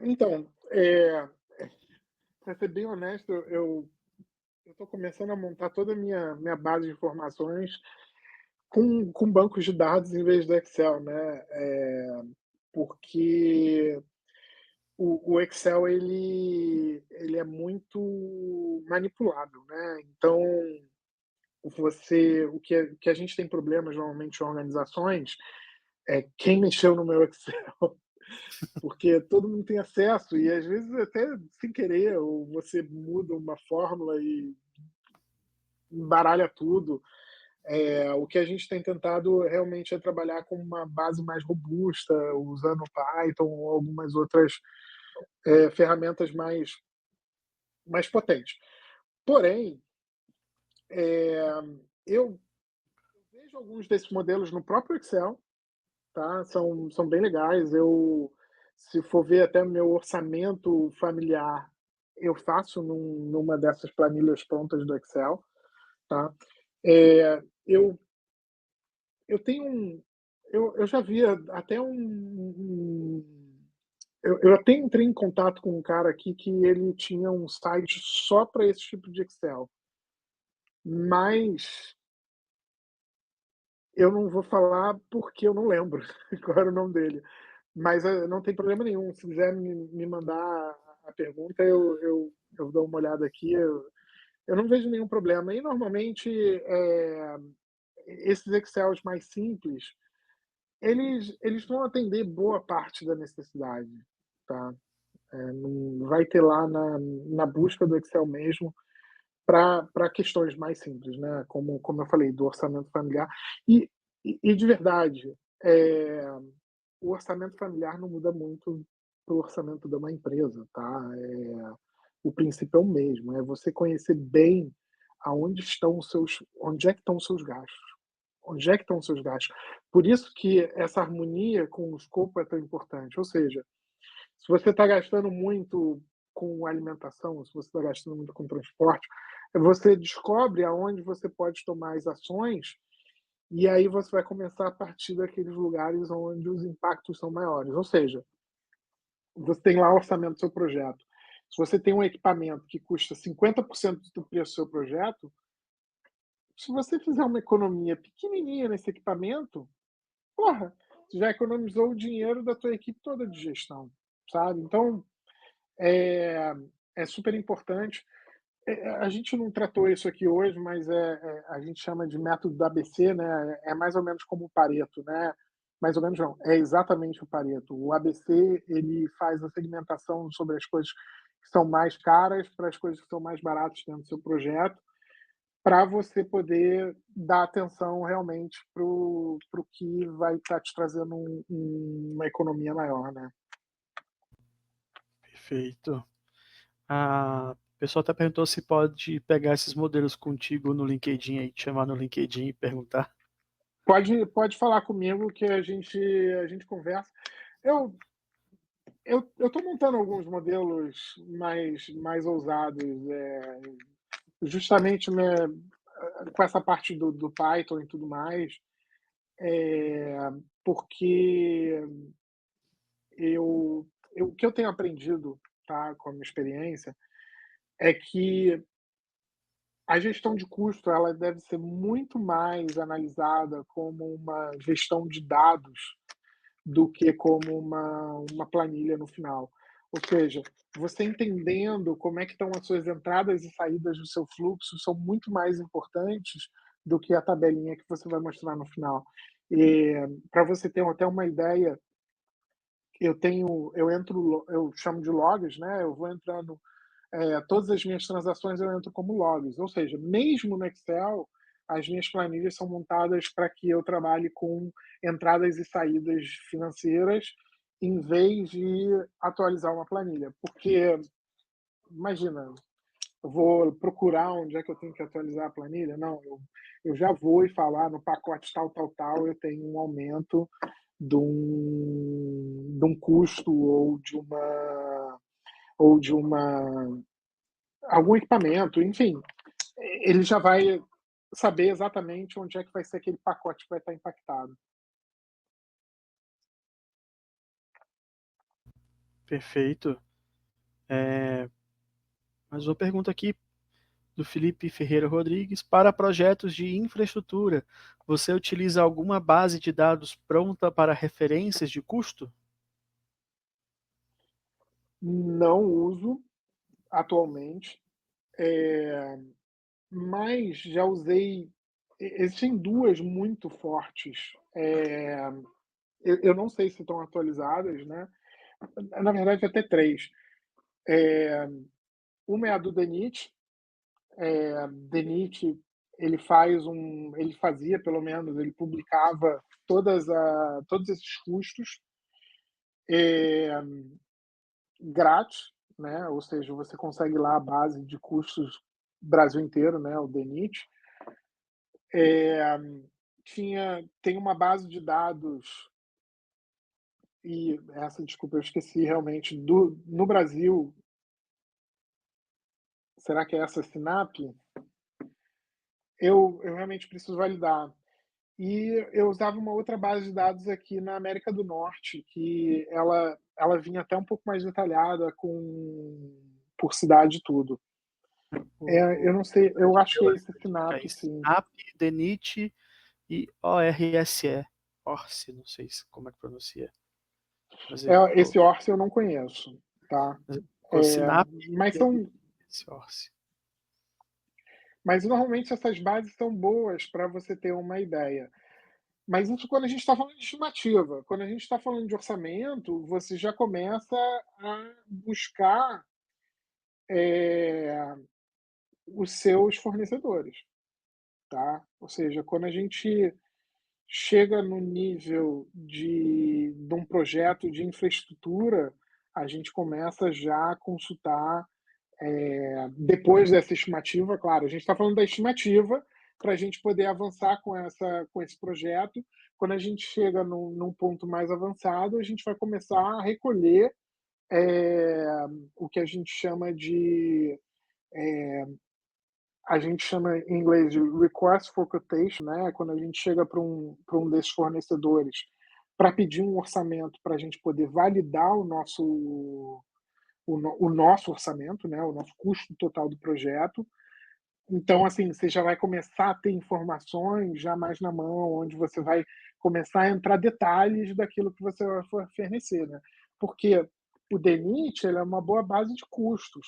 Então, pra ser bem honesto, eu estou começando a montar toda a minha base de informações com bancos de dados em vez do Excel, né, porque o Excel ele é muito manipulável, né, então o que a gente tem problemas normalmente em organizações é quem mexeu no meu Excel, porque todo mundo tem acesso e às vezes até sem querer, ou você muda uma fórmula e embaralha tudo. O que a gente tem tentado realmente é trabalhar com uma base mais robusta, usando Python ou algumas outras ferramentas mais potentes. Porém, eu vejo alguns desses modelos no próprio Excel, tá? São bem legais. Se for ver até meu orçamento familiar, eu faço numa dessas planilhas prontas do Excel, tá? É, eu, eu tenho um. Eu já vi até eu até entrei em contato com um cara aqui que ele tinha um site só para esse tipo de Excel, mas eu não vou falar porque eu não lembro qual era o nome dele. Mas, não tem problema nenhum, se quiser me mandar a pergunta, eu dou uma olhada aqui, eu não vejo nenhum problema. E normalmente, esses Excels mais simples, eles vão atender boa parte da necessidade, tá. Não vai ter lá na busca do Excel mesmo, para questões mais simples, né, como eu falei, do orçamento familiar. E de verdade, o orçamento familiar não muda muito para o orçamento de uma empresa, tá. O princípio é o mesmo, é você conhecer bem onde é que estão os seus gastos, onde é que estão os seus gastos. Por isso que essa harmonia com o escopo é tão importante, ou seja, se você está gastando muito com alimentação, se você está gastando muito com transporte, Você descobre aonde você pode tomar as ações, e aí você vai começar a partir daqueles lugares onde os impactos são maiores. Ou seja, você tem lá o orçamento do seu projeto. Se você tem um equipamento que custa 50% do preço do seu projeto, se você fizer uma economia pequenininha nesse equipamento, porra, você já economizou o dinheiro da tua equipe toda de gestão, sabe? Então, é, é super importante. A gente não tratou isso aqui hoje, mas a gente chama de método da ABC, né? É mais ou menos como o Pareto, né? Mais ou menos não, é exatamente o Pareto. O ABC ele faz a segmentação sobre as coisas que são mais caras para as coisas que são mais baratas dentro do seu projeto, para você poder dar atenção realmente para o que vai estar te trazendo uma economia maior, né? Perfeito. A pessoa até perguntou se pode pegar esses modelos contigo no LinkedIn aí, te chamar no LinkedIn e perguntar. Pode falar comigo que a gente conversa. Eu eu estou montando alguns modelos mais ousados, justamente, né, com essa parte do Python e tudo mais, porque o que eu tenho aprendido, tá, com a minha experiência, é que a gestão de custo ela deve ser muito mais analisada como uma gestão de dados do que como uma planilha no final. Ou seja, você entendendo como é que estão as suas entradas e saídas do seu fluxo são muito mais importantes do que a tabelinha que você vai mostrar no final. E para você ter até uma ideia, eu chamo de logs, né? Eu vou entrando, todas as minhas transações eu entro como logs, ou seja, mesmo no Excel, as minhas planilhas são montadas para que eu trabalhe com entradas e saídas financeiras, em vez de atualizar uma planilha. Porque, imagina, eu vou procurar onde é que eu tenho que atualizar a planilha? Não, eu já vou e falar no pacote tal, tal, tal, eu tenho um aumento de um custo ou de algum equipamento, enfim, ele já vai saber exatamente onde é que vai ser aquele pacote que vai estar impactado. Perfeito. Mais uma pergunta aqui do Felipe Ferreira Rodrigues. Para projetos de infraestrutura, você utiliza alguma base de dados pronta para referências de custo? Não uso atualmente, mas já usei. Existem duas muito fortes. Eu não sei se estão atualizadas, né? Na verdade, até três. Uma é a do DENIT. DENIT ele fazia pelo menos, ele publicava todos esses custos grátis, né? Ou seja, você consegue lá a base de custos Brasil inteiro, né? O DENIT. Tem uma base de dados, e essa, desculpa, eu esqueci realmente, no Brasil, será que é essa Sinap? Eu realmente preciso validar. E eu usava uma outra base de dados aqui na América do Norte, que ela vinha até um pouco mais detalhada por cidade e tudo. Eu O não sei, eu acho que é modelo esse Sinap, é sim. SNAP, DENIT e ORSE. Orse, não sei como é que pronuncia. Mas ele Esse Orce eu não conheço, tá? colocou SNAP Mas e são, esse Orse. mas normalmente essas bases são boas para você ter uma ideia. Mas isso quando a gente está falando de estimativa. Quando a gente está falando de orçamento, você já começa a buscar os seus fornecedores, tá? Ou seja, quando a gente chega no nível de um projeto de infraestrutura, a gente começa já a consultar, depois dessa estimativa, claro, a gente está falando da estimativa para a gente poder avançar com esse projeto. Quando a gente chega num ponto mais avançado, a gente vai começar a recolher o que a gente chama de a gente chama em inglês de request for quotation, né? Quando a gente chega para um desses fornecedores para pedir um orçamento para a gente poder validar o nosso orçamento, né? O nosso custo total do projeto. Então, assim, você já vai começar a ter informações já mais na mão, onde você vai começar a entrar detalhes daquilo que você vai fornecer, né? Porque o DNIT, ele é uma boa base de custos,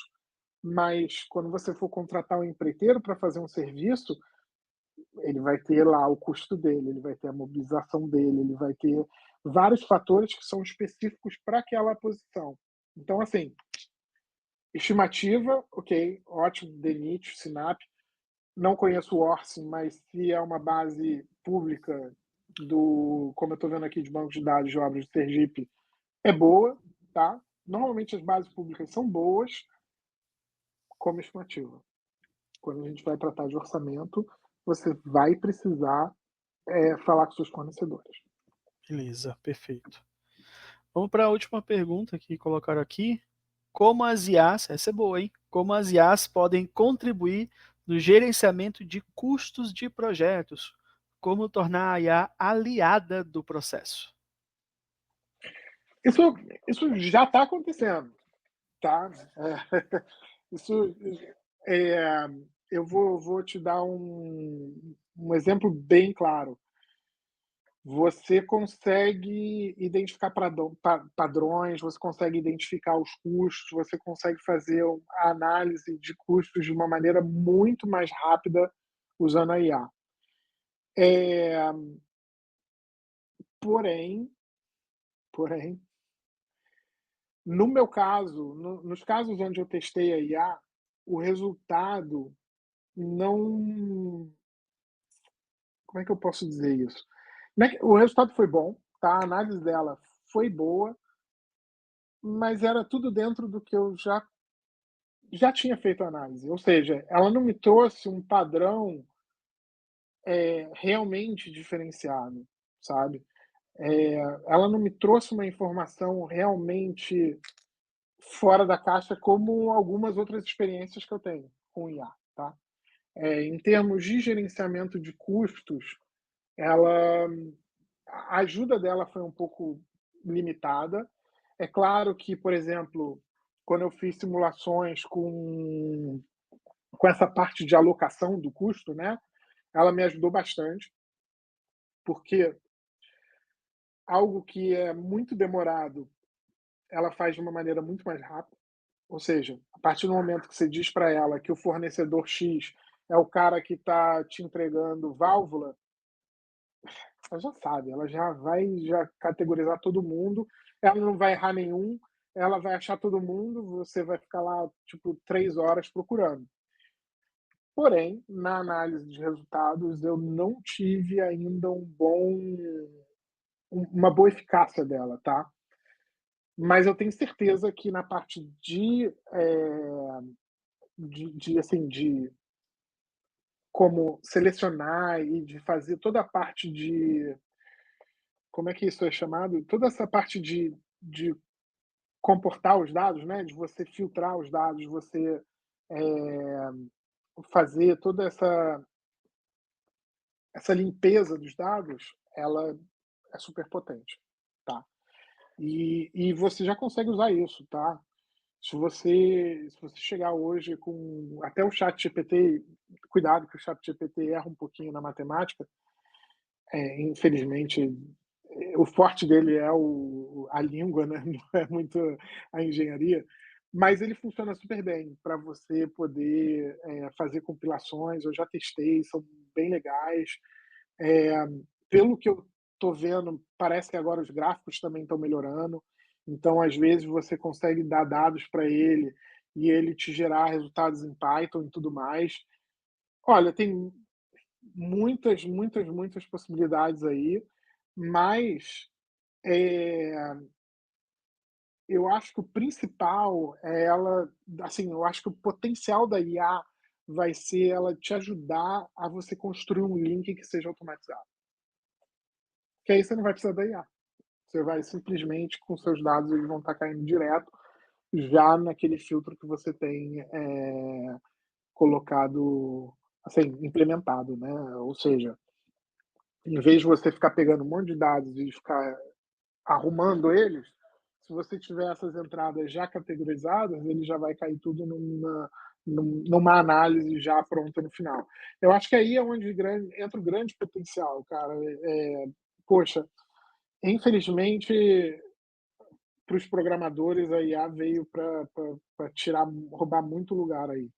mas quando você for contratar um empreiteiro para fazer um serviço, ele vai ter lá o custo dele, ele vai ter a mobilização dele, ele vai ter vários fatores que são específicos para aquela posição. Então, assim, estimativa, ok, ótimo, DNIT, SINAP. Não conheço o Orsin, mas se é uma base pública como eu estou vendo aqui de banco de dados de obras de Sergipe, é boa, tá? Normalmente as bases públicas são boas como estimativa. Quando a gente vai tratar de orçamento, você vai precisar falar com seus fornecedores. Beleza, perfeito. Vamos para a última pergunta que colocaram aqui. Como as IAs, essa é boa, hein? Como as IAs podem contribuir no gerenciamento de custos de projetos? Como tornar a IA aliada do processo? Isso, isso já está acontecendo, tá? Isso, é, eu vou te dar um exemplo bem claro. Você consegue identificar padrões, você consegue identificar os custos, você consegue fazer a análise de custos de uma maneira muito mais rápida usando a IA. É, porém, porém, no meu caso, nos casos onde eu testei a IA, o resultado não. Como é que eu posso dizer isso? O resultado foi bom, tá? A análise dela foi boa, mas era tudo dentro do que eu já tinha feito a análise. Ou seja, ela não me trouxe um padrão realmente diferenciado, sabe? Ela não me trouxe uma informação realmente fora da caixa, como algumas outras experiências que eu tenho com IA, tá? Em termos de gerenciamento de custos, ela a ajuda dela foi um pouco limitada. É claro que, por exemplo, quando eu fiz simulações com essa parte de alocação do custo, né, ela me ajudou bastante, porque algo que é muito demorado, ela faz de uma maneira muito mais rápida. Ou seja, a partir do momento que você diz para ela que o fornecedor X é o cara que está te entregando válvula, ela já sabe, ela já vai categorizar todo mundo, ela não vai errar nenhum, ela vai achar todo mundo, você vai ficar lá, tipo, 3 horas procurando. Porém, na análise de resultados, eu não tive ainda uma boa eficácia dela, tá? Mas eu tenho certeza que na parte assim, de como selecionar e de fazer toda a parte de, como é que isso é chamado? Toda essa parte de comportar os dados, né, de você filtrar os dados, você, eh, fazer toda essa limpeza dos dados, ela é super potente, tá. E você já consegue usar isso, tá. Se você chegar hoje com até o ChatGPT, cuidado que o ChatGPT erra um pouquinho na matemática, infelizmente, o forte dele é a língua, né, não é muito a engenharia, mas ele funciona super bem para você poder, fazer compilações, eu já testei, são bem legais. Eh, Pelo que eu estou vendo, parece que agora os gráficos também estão melhorando, então às vezes você consegue dar dados para ele, e ele te gerar resultados em Python e tudo mais. Olha, tem muitas, muitas, muitas possibilidades aí, mas, eh, eu acho que o principal é ela, assim, eu acho que o potencial da IA vai ser ela te ajudar a você construir um link que seja automatizado. Que aí você não vai precisar da IA. Você vai simplesmente, com seus dados, eles vão estar caindo direto, já naquele filtro que você tem, colocado, assim, implementado, né? Ou seja, em vez de você ficar pegando um monte de dados e ficar arrumando eles, se você tiver essas entradas já categorizadas, ele já vai cair tudo numa análise já pronta no final. Eu acho que aí é onde entra o grande potencial, cara. Poxa, infelizmente, para os programadores, a IA veio para tirar, roubar muito lugar aí.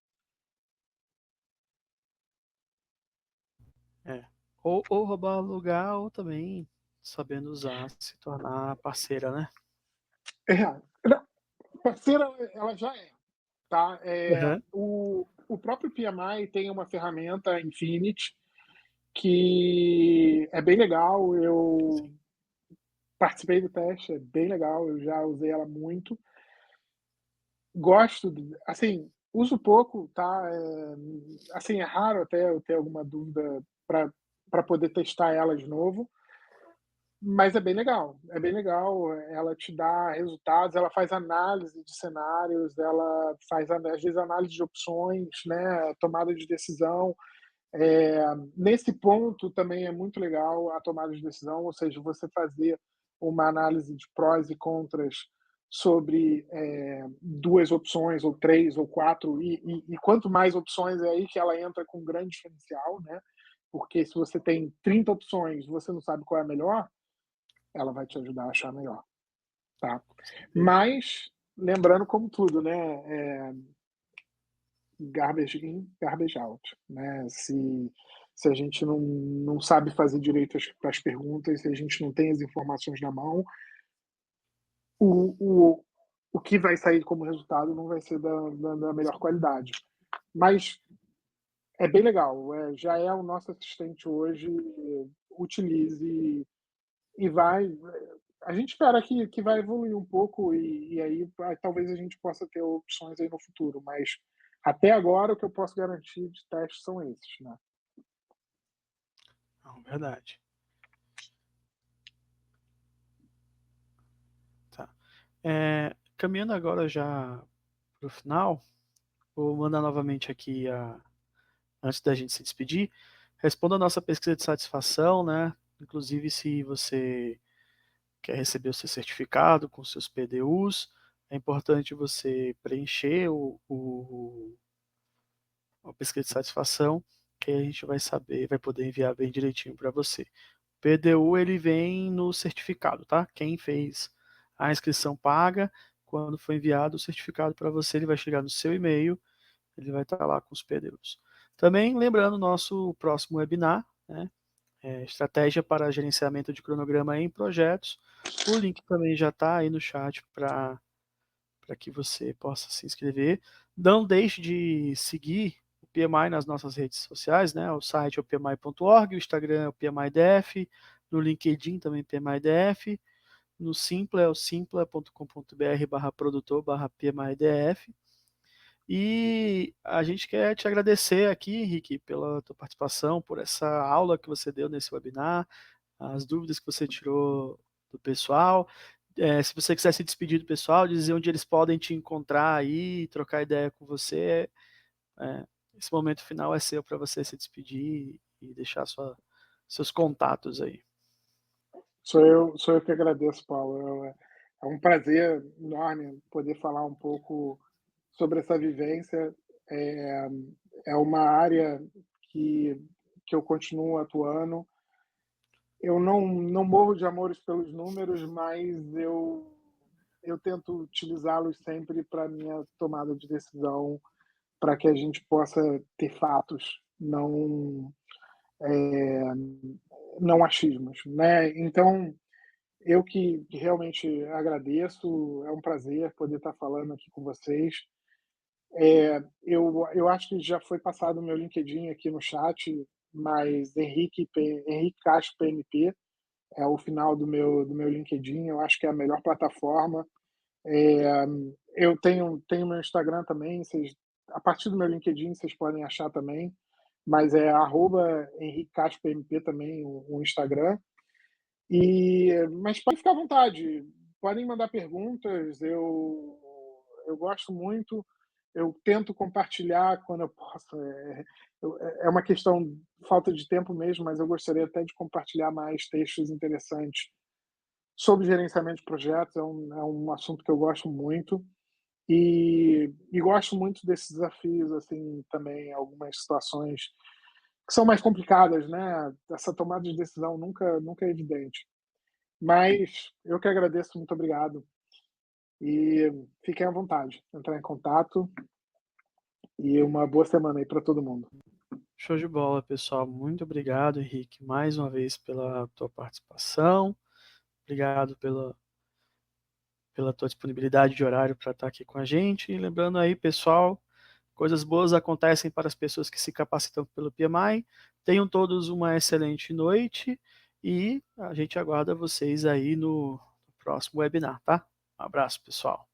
É. Ou roubar lugar, ou também, sabendo usar, se tornar parceira, né? Não, parceira, ela já é, tá? Aham. O próprio PMI tem uma ferramenta Infinity que é bem legal. Eu Sim. participei do teste, é bem legal. Eu já usei ela muito. Gosto, assim, uso pouco, tá? Assim, é raro até eu ter alguma dúvida para poder testar ela de novo, mas é bem legal. É bem legal. Ela te dá resultados, ela faz análise de cenários, ela faz às vezes análise de opções, né? Tomada de decisão. Nesse ponto também é muito legal a tomada de decisão, ou seja, você fazer uma análise de prós e contras sobre duas opções, ou três, ou quatro, e quanto mais opções é aí que ela entra com um grande diferencial, né? Porque se você tem 30 opções e você não sabe qual é a melhor, ela vai te ajudar a achar a melhor, tá? Com certeza. Mas, lembrando como tudo, né? Garbage in, garbage out, né? Se a gente não sabe fazer direito as perguntas, se a gente não tem as informações na mão, o, o, o que vai sair como resultado não vai ser da melhor qualidade. Mas é bem legal, já é o nosso assistente hoje, utilize e vai. A gente espera que vai evoluir um pouco e aí talvez a gente possa ter opções aí no futuro, mas até agora o que eu posso garantir de testes são esses, né? Não, verdade. Tá. Caminhando agora já para o final, vou mandar novamente aqui antes da gente se despedir, responda a nossa pesquisa de satisfação, né? Inclusive se você quer receber o seu certificado com seus PDUs, é importante você preencher a pesquisa de satisfação, que aí a gente vai saber, vai poder enviar bem direitinho para você. O PDU ele vem no certificado, tá? Quem fez a inscrição paga, quando for enviado o certificado para você, ele vai chegar no seu e-mail, ele vai estar lá com os PDUs. Também lembrando o nosso próximo webinar, né? Estratégia para gerenciamento de cronograma em projetos. O link também já está aí no chat para que você possa se inscrever. Não deixe de seguir o PMI nas nossas redes sociais, né? O site é o pmi.org, o Instagram é o PMIDF, no LinkedIn também PMIDF, no Simpla é o simpla.com.br/produtor/PMIDF. E a gente quer te agradecer aqui, Henrique, pela tua participação, por essa aula que você deu nesse webinar, as dúvidas que você tirou do pessoal. Se você quiser se despedir do pessoal, dizer onde eles podem te encontrar aí, trocar ideia com você, esse momento final é seu para você se despedir e deixar seus contatos aí. Sou eu que agradeço, Paulo. É um prazer enorme poder falar um pouco sobre essa vivência. É, é uma área que, que eu continuo atuando. Eu não morro de amores pelos números, mas eu tento utilizá-los sempre para minha tomada de decisão, para que a gente possa ter fatos, não achismos, né? Então, eu que realmente agradeço, é um prazer poder estar falando aqui com vocês. Eu acho que já foi passado o meu LinkedIn aqui no chat, mas Henrique Castro PMP é o final do meu LinkedIn. Eu acho que é a melhor plataforma. É, eu tenho meu Instagram também, a partir do meu LinkedIn vocês podem achar também, mas é @Henrique Castro PMP também o Instagram. Mas pode ficar à vontade, podem mandar perguntas, eu gosto muito. eu tento compartilhar quando eu posso. É uma questão de falta de tempo mesmo, mas eu gostaria até de compartilhar mais textos interessantes sobre gerenciamento de projetos. É um assunto que eu gosto muito e gosto muito desses desafios, assim, também algumas situações que são mais complicadas, né? Essa tomada de decisão nunca é evidente. Mas eu que agradeço, muito obrigado. E fiquem à vontade, entrar em contato e uma boa semana aí para todo mundo. Show de bola, pessoal. Muito obrigado, Henrique, mais uma vez pela tua participação. Obrigado pela tua disponibilidade de horário para estar aqui com a gente. E lembrando aí, pessoal, coisas boas acontecem para as pessoas que se capacitam pelo PMI. Tenham todos uma excelente noite e a gente aguarda vocês aí no próximo webinar, tá? Um abraço, pessoal.